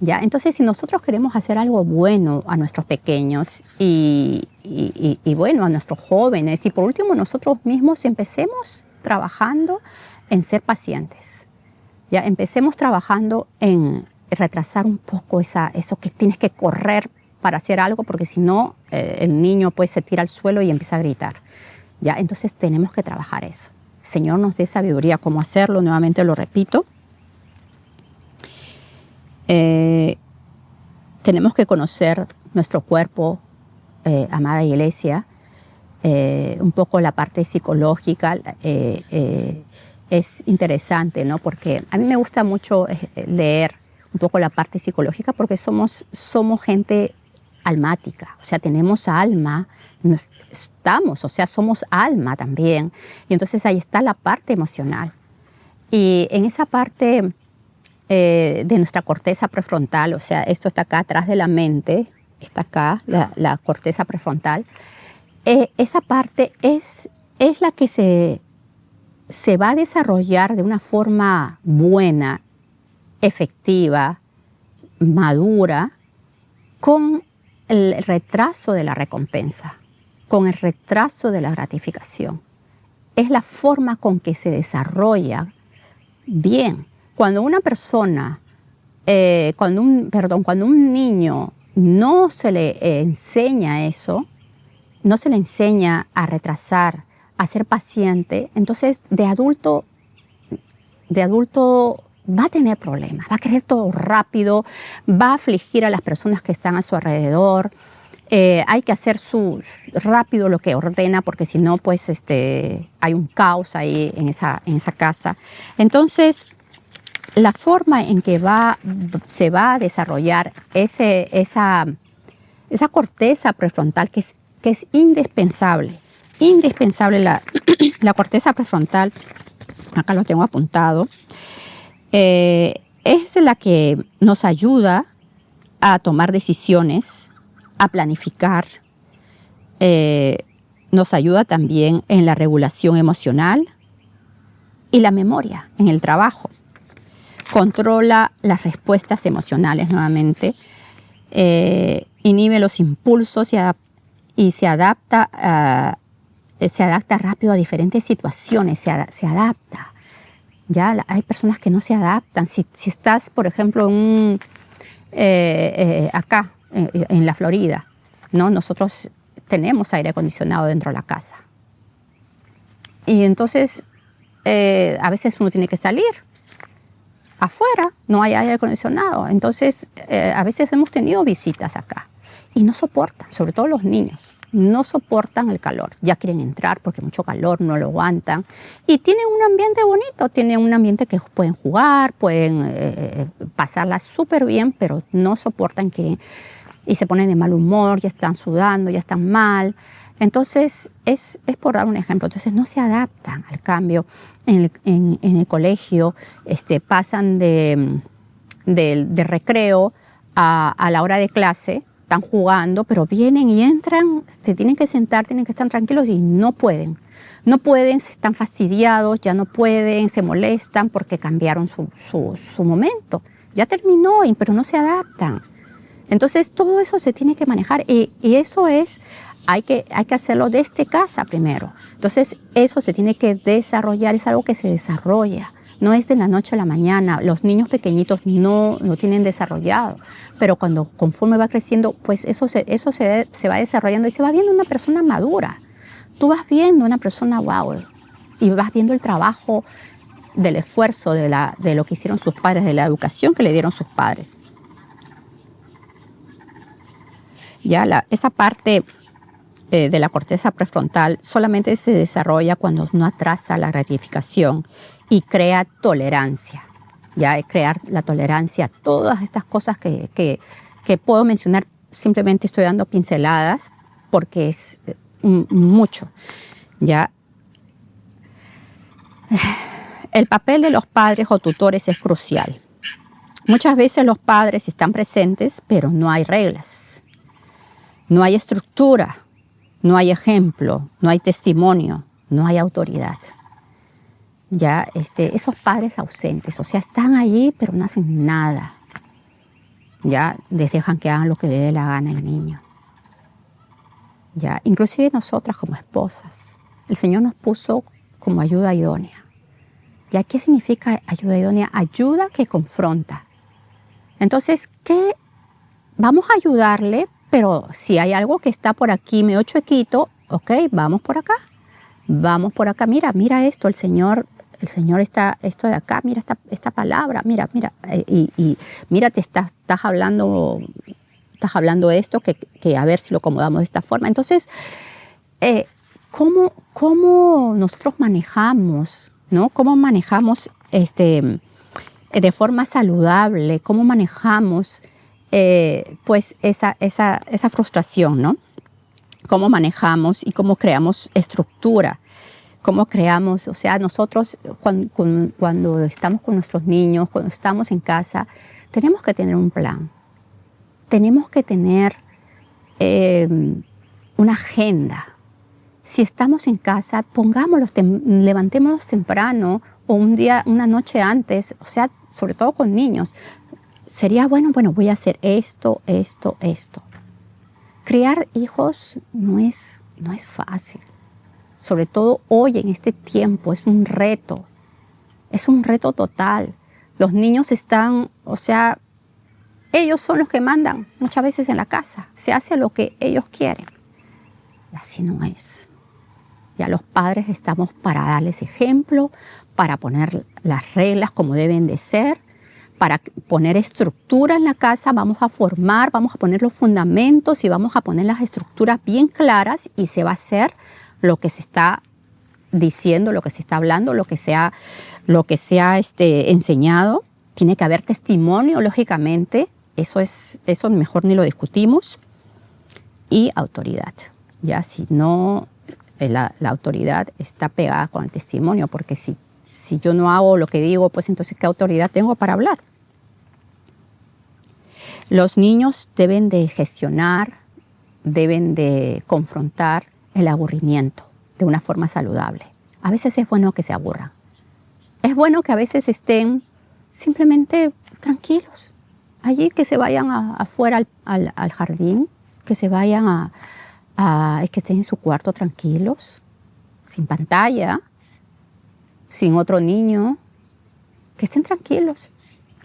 ¿Ya? Entonces, si nosotros queremos hacer algo bueno a nuestros pequeños y bueno, a nuestros jóvenes, y por último nosotros mismos empecemos trabajando en ser pacientes. ¿Ya? Empecemos trabajando en retrasar un poco eso que tienes que correr para hacer algo, porque si no, el niño pues se tira al suelo y empieza a gritar. ¿Ya? Entonces tenemos que trabajar eso. El Señor nos dé sabiduría cómo hacerlo, nuevamente lo repito. Tenemos que conocer nuestro cuerpo, amada iglesia, un poco la parte psicológica. Es interesante, ¿no? Porque a mí me gusta mucho leer un poco la parte psicológica porque somos gente almática, o sea, tenemos alma, somos alma también. Y entonces ahí está la parte emocional. Y en esa parte de nuestra corteza prefrontal, o sea, esto está acá atrás de la mente, está acá, la corteza prefrontal, esa parte es la que se va a desarrollar de una forma buena, efectiva, madura, con el retraso de la recompensa, con el retraso de la gratificación. Es la forma con que se desarrolla bien. Cuando una persona, cuando un niño no se le enseña eso, no se le enseña a retrasar, a ser paciente, entonces de adulto va a tener problemas, va a querer todo rápido, va a afligir a las personas que están a su alrededor. Hay que hacer rápido lo que ordena, porque si no, pues hay un caos ahí en esa casa. Entonces, la forma en que se va a desarrollar esa corteza prefrontal que es indispensable la corteza prefrontal, acá lo tengo apuntado, es la que nos ayuda a tomar decisiones, a planificar, nos ayuda también en la regulación emocional y la memoria en el trabajo. Controla las respuestas emocionales nuevamente, inhibe los impulsos y se adapta rápido a diferentes situaciones, se adapta. Ya hay personas que no se adaptan. Si estás, por ejemplo, acá, en la Florida, ¿no? Nosotros tenemos aire acondicionado dentro de la casa. Y entonces, a veces uno tiene que salir. Afuera no hay aire acondicionado. Entonces, a veces hemos tenido visitas acá y no soportan, sobre todo los niños, no soportan el calor. Ya quieren entrar porque mucho calor, no lo aguantan. Y tienen un ambiente bonito, tienen un ambiente que pueden jugar, pueden pasarla súper bien, pero no soportan y se ponen de mal humor, ya están sudando, ya están mal. Entonces, es por dar un ejemplo. Entonces, no se adaptan al cambio. En el colegio pasan de recreo a la hora de clase, están jugando, pero vienen y entran, se tienen que sentar, tienen que estar tranquilos y no pueden. No pueden, están fastidiados, ya no pueden, se molestan porque cambiaron su momento. Ya terminó, pero no se adaptan. Entonces todo eso se tiene que manejar y eso es, hay que hacerlo desde casa primero. Entonces eso se tiene que desarrollar, es algo que se desarrolla. No es de la noche a la mañana. Los niños pequeñitos no tienen desarrollado, pero conforme va creciendo, pues eso se va desarrollando y se va viendo una persona madura. Tú vas viendo una persona wow y vas viendo el trabajo del esfuerzo de lo que hicieron sus padres, de la educación que le dieron sus padres. Ya esa parte de la corteza prefrontal solamente se desarrolla cuando uno atrasa la gratificación y crea tolerancia. Ya crear la tolerancia a todas estas cosas que puedo mencionar, simplemente estoy dando pinceladas porque es mucho. Ya el papel de los padres o tutores es crucial. Muchas veces los padres están presentes, pero no hay reglas, no hay estructura, no hay ejemplo, no hay testimonio, no hay autoridad. Ya esos padres ausentes, o sea, están allí, pero no hacen nada. Ya les dejan que hagan lo que le dé la gana al niño. Ya, inclusive nosotras como esposas, el Señor nos puso como ayuda idónea. ¿Ya qué significa ayuda idónea? Ayuda que confronta. Entonces, ¿qué? Vamos a ayudarle, pero si hay algo que está por aquí medio chuequito, ok, vamos por acá. Vamos por acá, mira esto, el Señor está, esto de acá, mira esta palabra, mira, y mira, estás hablando esto, que a ver si lo acomodamos de esta forma. Entonces, ¿cómo nosotros manejamos, ¿no? ¿Cómo manejamos de forma saludable? ¿Cómo manejamos pues esa frustración, ¿no? Cómo manejamos y cómo creamos estructura, cómo creamos, o sea, nosotros cuando estamos con nuestros niños, cuando estamos en casa, tenemos que tener un plan, tenemos que tener una agenda. Si estamos en casa, levantémonos temprano o una noche antes, o sea, sobre todo con niños. Sería bueno, voy a hacer esto. Criar hijos no es fácil. Sobre todo hoy en este tiempo es un reto total. Los niños están, o sea, ellos son los que mandan muchas veces en la casa. Se hace lo que ellos quieren. Y así no es. Ya los padres estamos para darles ejemplo, para poner las reglas como deben de ser, para poner estructura en la casa. Vamos a formar, vamos a poner los fundamentos y vamos a poner las estructuras bien claras y se va a hacer lo que se está diciendo, lo que se está hablando, lo que se ha enseñado. Tiene que haber testimonio, lógicamente. Eso mejor ni lo discutimos. Y autoridad. Ya si no, la autoridad está pegada con el testimonio, porque si yo no hago lo que digo, pues entonces ¿qué autoridad tengo para hablar? Los niños deben de gestionar, deben de confrontar el aburrimiento de una forma saludable. A veces es bueno que se aburran. Es bueno que a veces estén simplemente tranquilos. Allí que se vayan afuera al jardín, que se vayan que estén en su cuarto tranquilos, sin pantalla, sin otro niño, que estén tranquilos.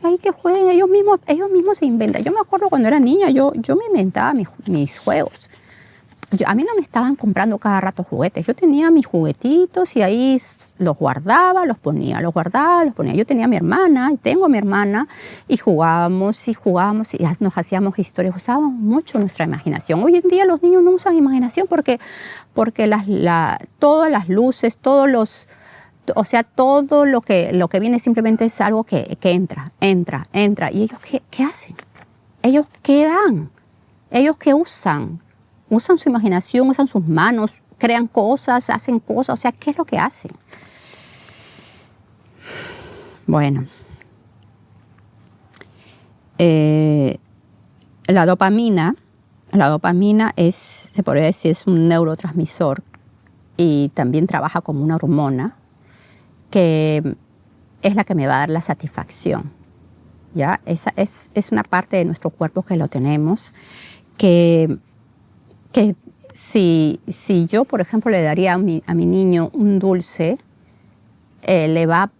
Ahí que jueguen, ellos mismos se inventan. Yo me acuerdo cuando era niña, yo me inventaba mis juegos. A mí no me estaban comprando cada rato juguetes. Yo tenía mis juguetitos y ahí los guardaba, los ponía, los guardaba, los ponía. Yo tenía a mi hermana, y tengo a mi hermana, y jugábamos y nos hacíamos historias. Usábamos mucho nuestra imaginación. Hoy en día los niños no usan imaginación porque todas las luces, todo lo que viene simplemente es algo que entra. ¿Y ellos qué hacen? ¿Ellos qué dan? ¿Ellos qué usan? Usan su imaginación, usan sus manos, crean cosas, hacen cosas. O sea, ¿qué es lo que hacen? Bueno. La dopamina La dopamina se podría decir, es un neurotransmisor y también trabaja como una hormona que es la que me va a dar la satisfacción. ¿Ya? Esa es una parte de nuestro cuerpo que lo tenemos, que si yo, por ejemplo, le daría a mi niño un dulce, le va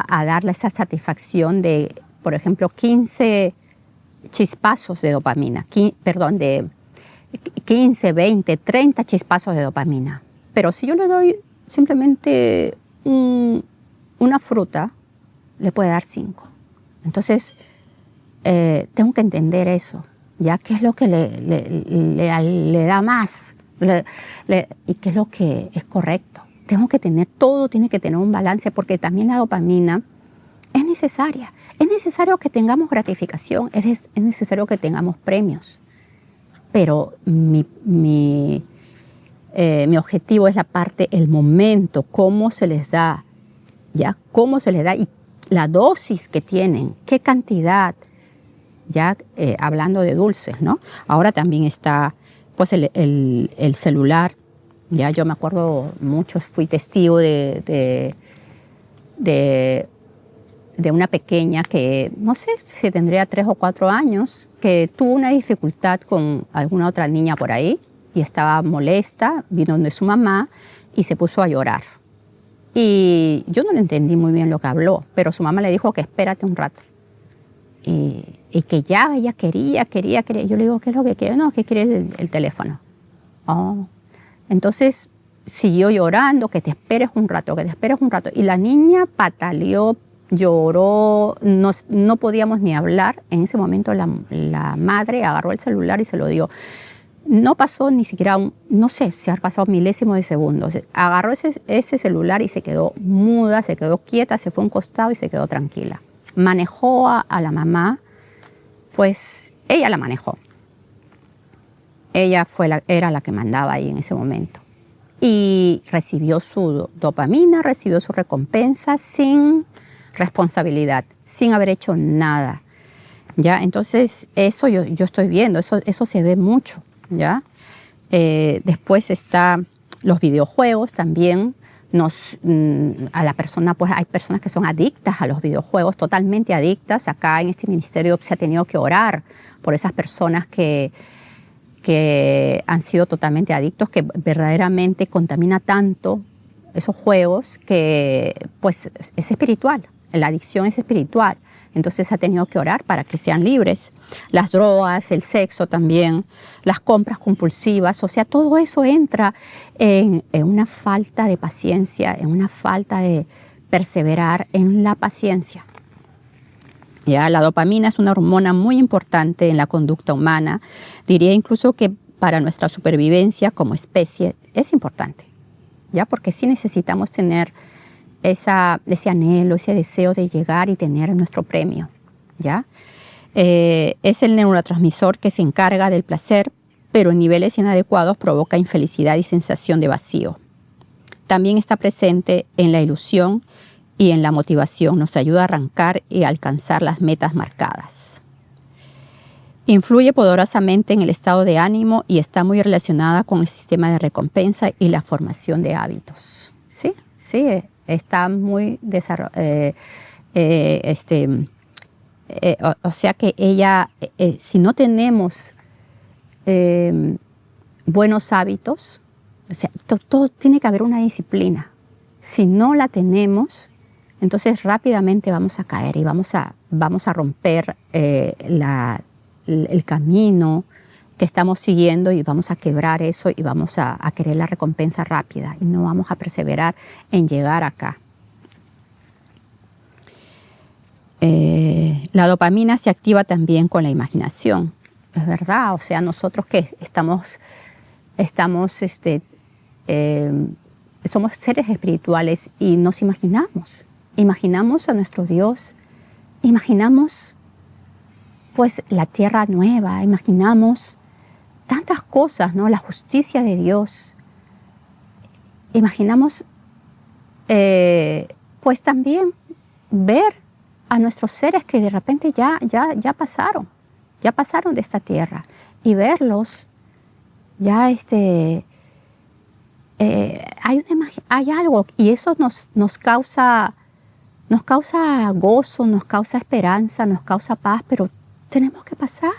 a darle esa satisfacción de, por ejemplo, 15 chispazos de dopamina, de 15, 20, 30 chispazos de dopamina. Pero si yo le doy simplemente una fruta, le puede dar 5. Entonces, tengo que entender eso, ya qué es lo que le da más y qué es lo que es correcto. Todo tiene que tener un balance, porque también la dopamina es necesaria. Es necesario que tengamos gratificación, es necesario que tengamos premios. Pero mi objetivo es el momento, cómo se les da, ¿ya? Cómo se les da y la dosis que tienen, qué cantidad, ya hablando de dulces, ¿no? Ahora también está pues el celular. Ya yo me acuerdo mucho, fui testigo de una pequeña que, no sé si tendría 3 o 4 años, que tuvo una dificultad con alguna otra niña por ahí y estaba molesta, vino donde su mamá y se puso a llorar. Y yo no le entendí muy bien lo que habló, pero su mamá le dijo que espérate un rato. Y que ya ella quería. Yo le digo, ¿qué es lo que quiere? No, que quiere el teléfono. Oh. Entonces siguió llorando, que te esperes un rato. Y la niña pataleó, lloró, no podíamos ni hablar. En ese momento la madre agarró el celular y se lo dio. No pasó ni siquiera, no sé si ha pasado milésimos de segundos. Agarró ese celular y se quedó muda, se quedó quieta, se fue a un costado y se quedó tranquila. Manejó a la mamá, pues ella la manejó. Ella era la que mandaba ahí en ese momento. Y recibió su dopamina, recibió su recompensa sin responsabilidad, sin haber hecho nada. ¿Ya? Entonces, eso yo estoy viendo, eso se ve mucho. ¿Ya? Después está los videojuegos también. A la persona, pues hay personas que son adictas a los videojuegos, totalmente adictas. Acá en este ministerio se ha tenido que orar por esas personas que han sido totalmente adictos, que verdaderamente contamina tanto esos juegos que pues es espiritual, la adicción es espiritual. Entonces se ha tenido que orar para que sean libres. Las drogas, el sexo también, las compras compulsivas, o sea, todo eso entra en una falta de paciencia, en una falta de perseverar en la paciencia. ¿Ya? La dopamina es una hormona muy importante en la conducta humana. Diría incluso que para nuestra supervivencia como especie es importante, ¿ya? Porque sí necesitamos tener ese anhelo, ese deseo de llegar y tener nuestro premio, ¿ya? Es el neurotransmisor que se encarga del placer, pero en niveles inadecuados provoca infelicidad y sensación de vacío. También está presente en la ilusión y en la motivación. Nos ayuda a arrancar y alcanzar las metas marcadas. Influye poderosamente en el estado de ánimo y está muy relacionada con el sistema de recompensa y la formación de hábitos. Sí, está muy desarrollada. O sea que ella, si no tenemos buenos hábitos, o sea, todo tiene que haber una disciplina. Si no la tenemos, entonces rápidamente vamos a caer y vamos a romper el camino que estamos siguiendo y vamos a quebrar eso y vamos a querer la recompensa rápida y no vamos a perseverar en llegar acá. La dopamina se activa también con la imaginación, es verdad. O sea, nosotros que somos seres espirituales y nos imaginamos a nuestro Dios, imaginamos pues la tierra nueva, imaginamos tantas cosas, ¿no? La justicia de Dios, imaginamos pues también ver a nuestros seres que de repente ya pasaron de esta tierra y verlos, ya hay algo, y eso nos causa gozo, nos causa esperanza, nos causa paz, pero tenemos que pasar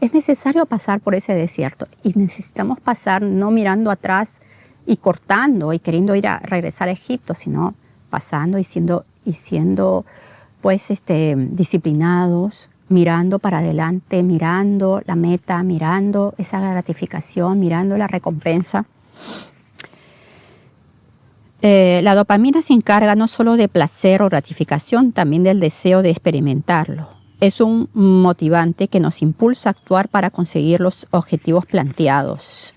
es necesario pasar por ese desierto, y necesitamos pasar no mirando atrás y cortando y queriendo regresar a Egipto, sino pasando y siendo pues disciplinados, mirando para adelante, mirando la meta, mirando esa gratificación, mirando la recompensa. La dopamina se encarga no solo de placer o gratificación, también del deseo de experimentarlo. Es un motivante que nos impulsa a actuar para conseguir los objetivos planteados.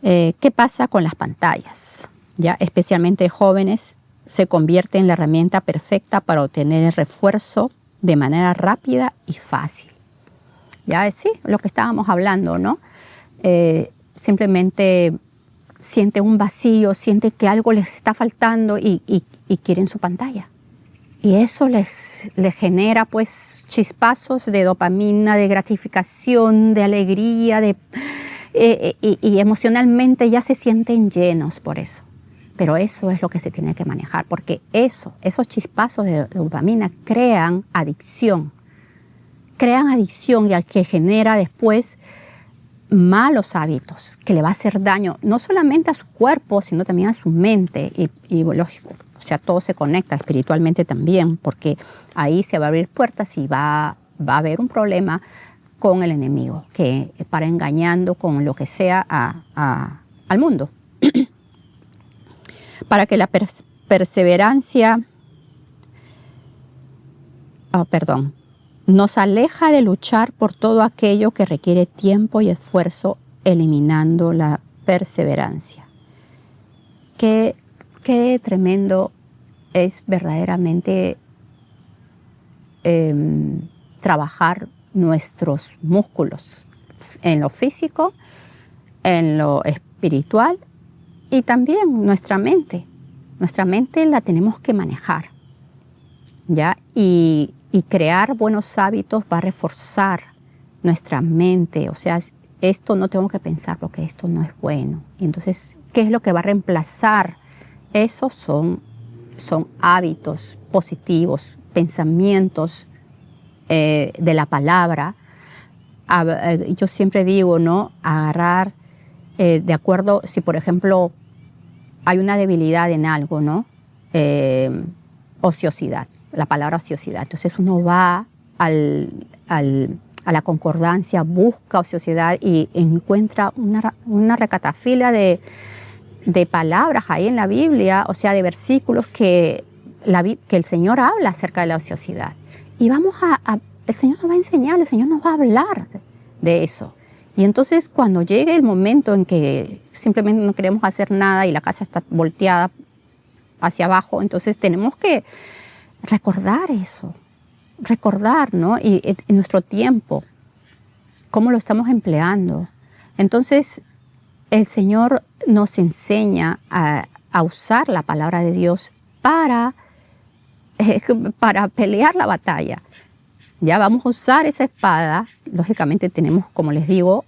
¿Qué pasa con las pantallas? Ya, especialmente jóvenes, se convierte en la herramienta perfecta para obtener el refuerzo de manera rápida y fácil. Ya, sí, lo que estábamos hablando, ¿no? Simplemente siente un vacío, siente que algo les está faltando y quieren su pantalla. Y eso les genera pues chispazos de dopamina, de gratificación, de alegría, y emocionalmente ya se sienten llenos por eso. Pero eso es lo que se tiene que manejar, porque esos chispazos de dopamina crean adicción y al que genera después malos hábitos, que le va a hacer daño no solamente a su cuerpo, sino también a su mente, y lógico, o sea, todo se conecta espiritualmente también, porque ahí se va a abrir puertas y va a haber un problema con el enemigo, que para engañando con lo que sea al mundo. Para que la perseverancia, nos aleja de luchar por todo aquello que requiere tiempo y esfuerzo, eliminando la perseverancia. Qué tremendo es verdaderamente trabajar nuestros músculos en lo físico, en lo espiritual y también nuestra mente. Nuestra mente la tenemos que manejar, ¿ya? Y crear buenos hábitos va a reforzar nuestra mente. O sea, esto no tengo que pensar porque esto no es bueno. Y entonces, ¿qué es lo que va a reemplazar? Esos son hábitos positivos, pensamientos de la palabra. Yo siempre digo, ¿no? Agarrar de acuerdo, si por ejemplo hay una debilidad en algo, ¿no? Ociosidad, la palabra ociosidad. Entonces uno va a la concordancia, busca ociosidad y encuentra una recatafila de palabras ahí en la Biblia, o sea, de versículos que el Señor habla acerca de la ociosidad. Y el Señor nos va a enseñar, el Señor nos va a hablar de eso. Y entonces cuando llegue el momento en que simplemente no queremos hacer nada y la casa está volteada hacia abajo, entonces tenemos que recordar eso, ¿no? Y en nuestro tiempo, cómo lo estamos empleando. Entonces el Señor nos enseña a usar la palabra de Dios para pelear la batalla. Ya vamos a usar esa espada. Lógicamente tenemos, como les digo,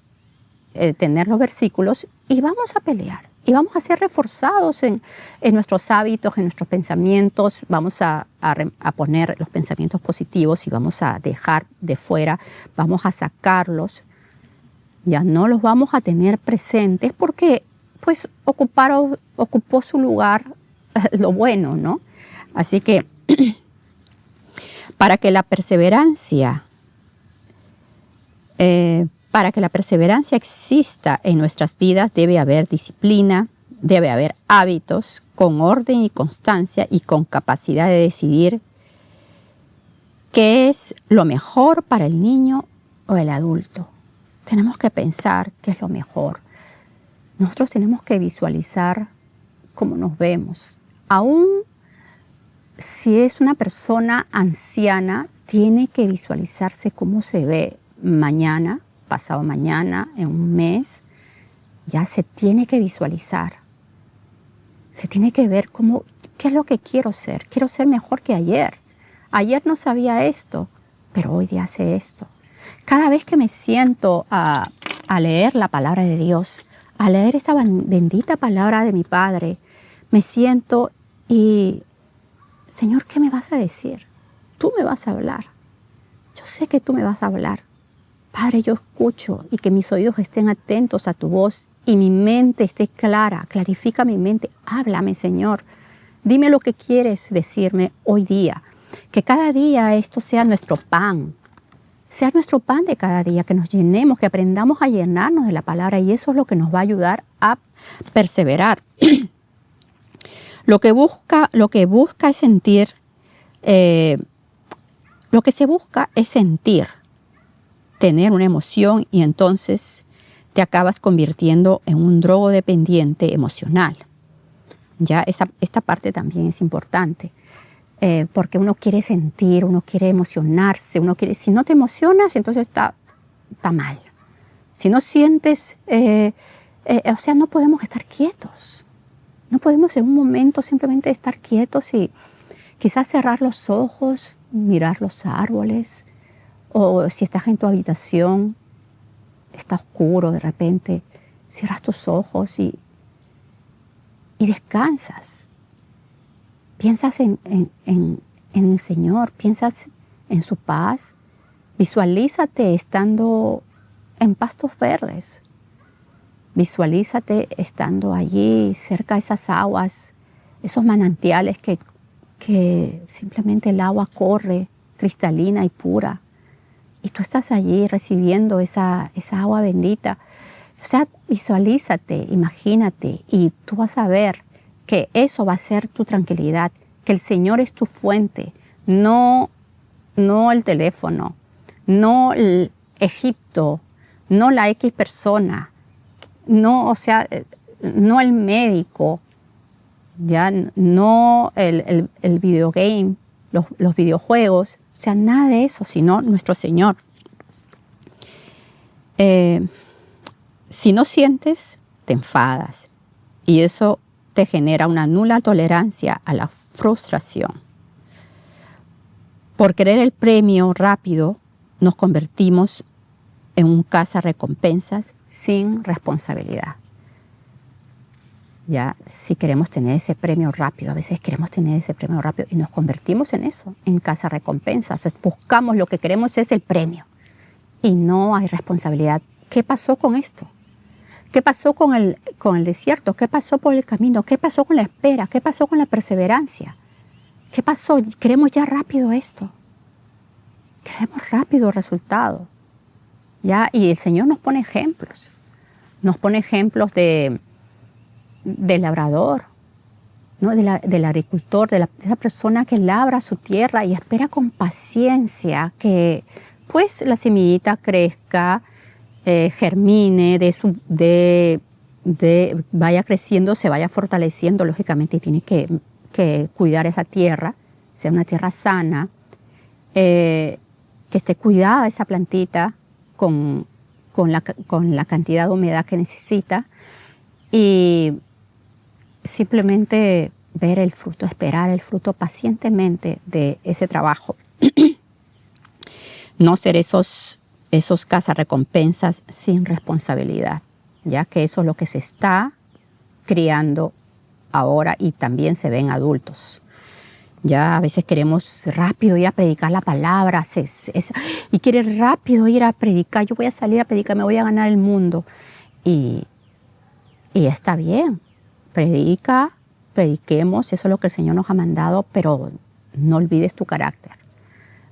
tener los versículos y vamos a pelear. Y vamos a ser reforzados en nuestros hábitos, en nuestros pensamientos. Vamos a poner los pensamientos positivos y vamos a dejar de fuera, vamos a sacarlos. Ya no los vamos a tener presentes porque pues ocupó su lugar lo bueno, ¿no? Así que para que la perseverancia exista en nuestras vidas debe haber disciplina, debe haber hábitos con orden y constancia y con capacidad de decidir qué es lo mejor para el niño o el adulto. Tenemos que pensar qué es lo mejor. Nosotros tenemos que visualizar cómo nos vemos. Aún si es una persona anciana, tiene que visualizarse cómo se ve mañana, pasado mañana, en un mes. Ya se tiene que visualizar. Se tiene que ver qué es lo que quiero ser. Quiero ser mejor que ayer. Ayer no sabía esto, pero hoy día sé esto. Cada vez que me siento a leer la palabra de Dios, a leer esa bendita palabra de mi Padre, me siento y, Señor, ¿qué me vas a decir? Tú me vas a hablar. Yo sé que tú me vas a hablar. Padre, yo escucho y que mis oídos estén atentos a tu voz y mi mente esté clara. Clarifica mi mente. Háblame, Señor. Dime lo que quieres decirme hoy día. Que cada día esto sea nuestro pan. Sea nuestro pan de cada día. Que nos llenemos, que aprendamos a llenarnos de la palabra. Y eso es lo que nos va a ayudar a perseverar. Lo que busca es sentir. Lo que se busca es sentir. Tener una emoción y entonces te acabas convirtiendo en un drogodependiente emocional. Ya esta parte también es importante, porque uno quiere sentir, uno quiere emocionarse, si no te emocionas, entonces está mal. Si no sientes, no podemos estar quietos. No podemos en un momento simplemente estar quietos y quizás cerrar los ojos, mirar los árboles, o si estás en tu habitación, está oscuro de repente, cierras tus ojos y descansas. Piensas en el Señor, piensas en su paz. Visualízate estando en pastos verdes. Visualízate estando allí cerca de esas aguas, esos manantiales que simplemente el agua corre cristalina y pura. Y tú estás allí recibiendo esa agua bendita. O sea, visualízate, imagínate, y tú vas a ver que eso va a ser tu tranquilidad, que el Señor es tu fuente, no el teléfono, no el Egipto, no la X persona, no el médico, ya no el videogame, los videojuegos. O sea, nada de eso, sino nuestro Señor. Si no sientes, te enfadas. Y eso te genera una nula tolerancia a la frustración. Por querer el premio rápido, nos convertimos en un cazarrecompensas sin responsabilidad. Ya, si queremos tener ese premio rápido, a veces queremos tener ese premio rápido y nos convertimos en eso, en cazarrecompensas. Buscamos, lo que queremos es el premio y no hay responsabilidad. ¿Qué pasó con esto? ¿Qué pasó con el desierto? ¿Qué pasó por el camino? ¿Qué pasó con la espera? ¿Qué pasó con la perseverancia? ¿Qué pasó? Queremos ya rápido esto. Queremos rápido resultado. ¿Ya? Y el Señor nos pone ejemplos. Nos pone ejemplos del labrador, ¿no? Del agricultor, de esa persona que labra su tierra y espera con paciencia que pues la semillita crezca, germine, vaya creciendo, se vaya fortaleciendo. Lógicamente tiene que cuidar esa tierra, sea una tierra sana, que esté cuidada esa plantita con la cantidad de humedad que necesita y simplemente ver el fruto, esperar el fruto pacientemente de ese trabajo. No ser esos cazarrecompensas sin responsabilidad, ya que eso es lo que se está criando ahora y también se ve en adultos. Ya a veces queremos rápido ir a predicar la palabra y quiere rápido ir a predicar. Yo voy a salir a predicar, me voy a ganar el mundo. Y está bien, prediquemos, eso es lo que el Señor nos ha mandado, pero no olvides tu carácter,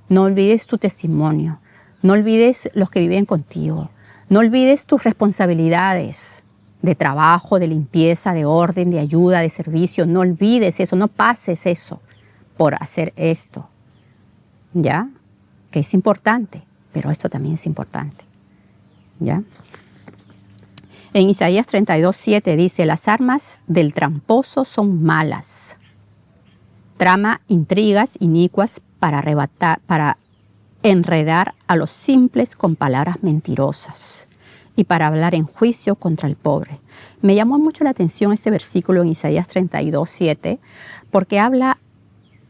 no olvides tu testimonio, no olvides los que viven contigo, no olvides tus responsabilidades de trabajo, de limpieza, de orden, de ayuda, de servicio. No olvides eso, no pases eso por hacer esto, ¿ya? Que es importante, pero esto también es importante, ¿ya? En Isaías 32:7 dice, las armas del tramposo son malas. Trama intrigas inicuas para enredar a los simples con palabras mentirosas y para hablar en juicio contra el pobre. Me llamó mucho la atención este versículo en Isaías 32:7 porque habla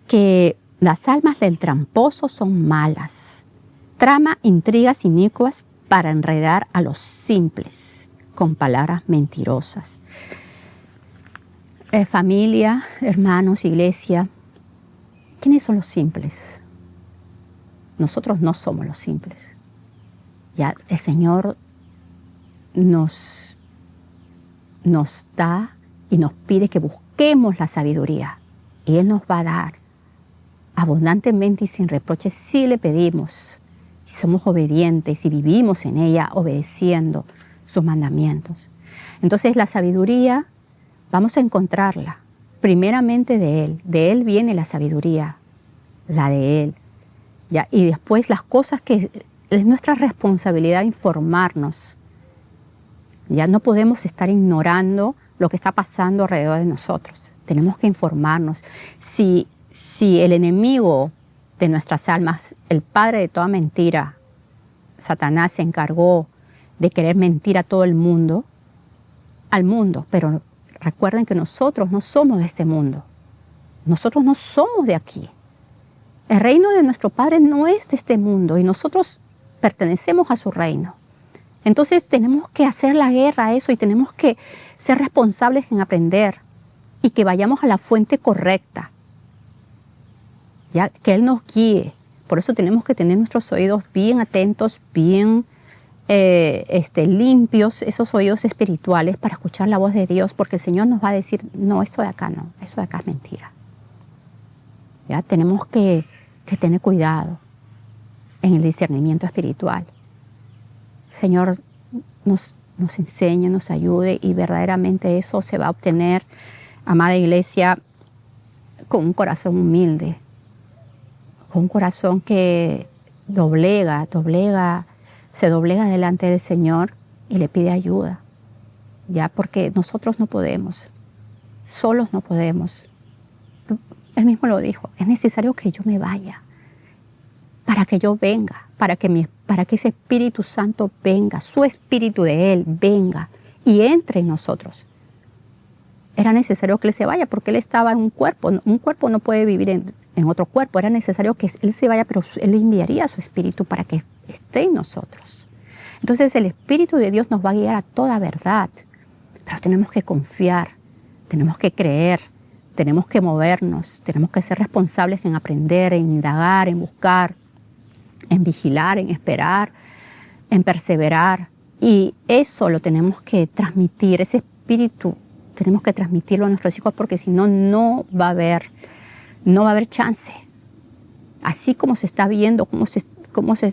que Las almas del tramposo son malas. Trama intrigas inicuas para enredar a los simples con palabras mentirosas. Familia, hermanos, iglesia, ¿quiénes son los simples? Nosotros no somos los simples. Ya el Señor nos da y nos pide que busquemos la sabiduría. Y Él nos va a dar abundantemente y sin reproches si le pedimos. Y somos obedientes y vivimos en ella obedeciendo sus mandamientos. Entonces la sabiduría vamos a encontrarla primeramente de Él. De Él viene la sabiduría, la de Él. ¿Ya? Y después las cosas que es nuestra responsabilidad informarnos. Ya no podemos estar ignorando lo que está pasando alrededor de nosotros. Tenemos que informarnos. Si el enemigo de nuestras almas, el padre de toda mentira, Satanás, se encargó de querer mentir a todo el mundo, al mundo, pero recuerden que nosotros no somos de este mundo. Nosotros no somos de aquí. El reino de nuestro Padre no es de este mundo y nosotros pertenecemos a su reino. Entonces tenemos que hacer la guerra a eso y tenemos que ser responsables en aprender y que vayamos a la fuente correcta. Ya, que Él nos guíe. Por eso tenemos que tener nuestros oídos bien atentos, bien limpios, esos oídos espirituales para escuchar la voz de Dios, porque el Señor nos va a decir, no, esto de acá no, eso de acá es mentira. Ya, tenemos que tener cuidado en el discernimiento espiritual. El Señor nos enseñe, nos ayude y verdaderamente eso se va a obtener, amada iglesia, con un corazón humilde, con un corazón que se doblega delante del Señor y le pide ayuda, ya, porque nosotros no podemos, solos no podemos. Él mismo lo dijo, es necesario que yo me vaya para que yo venga, para que ese Espíritu Santo venga, su Espíritu de Él venga y entre en nosotros. Era necesario que Él se vaya porque Él estaba en un cuerpo no puede vivir en otro cuerpo, era necesario que Él se vaya, pero Él enviaría a su Espíritu para que esté en nosotros. Entonces el Espíritu de Dios nos va a guiar a toda verdad, pero tenemos que confiar, tenemos que creer, tenemos que movernos, tenemos que ser responsables en aprender, en indagar, en buscar, en vigilar, en esperar, en perseverar. Y eso lo tenemos que transmitir, ese espíritu tenemos que transmitirlo a nuestros hijos porque si no, no va a haber chance. Así como se está viendo,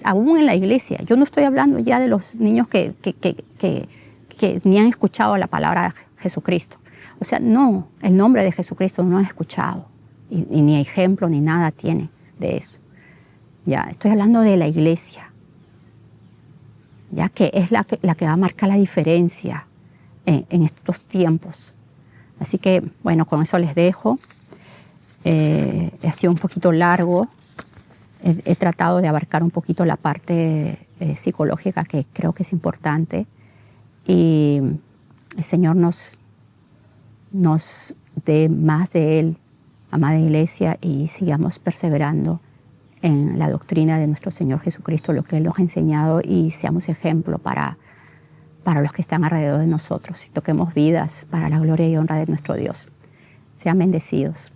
aún en la iglesia. Yo no estoy hablando ya de los niños que ni han escuchado la palabra de Jesucristo. O sea, no, el nombre de Jesucristo no han escuchado. Y ni ejemplo ni nada tiene de eso. Ya, estoy hablando de la iglesia. Ya que es la que va a marcar la diferencia en estos tiempos. Así que, bueno, con eso les dejo. Ha sido un poquito largo. He tratado de abarcar un poquito la parte psicológica que creo que es importante. Y el Señor nos dé más de Él, amada iglesia, y sigamos perseverando en la doctrina de nuestro Señor Jesucristo, lo que Él nos ha enseñado, y seamos ejemplo para los que están alrededor de nosotros y toquemos vidas para la gloria y honra de nuestro Dios. Sean bendecidos.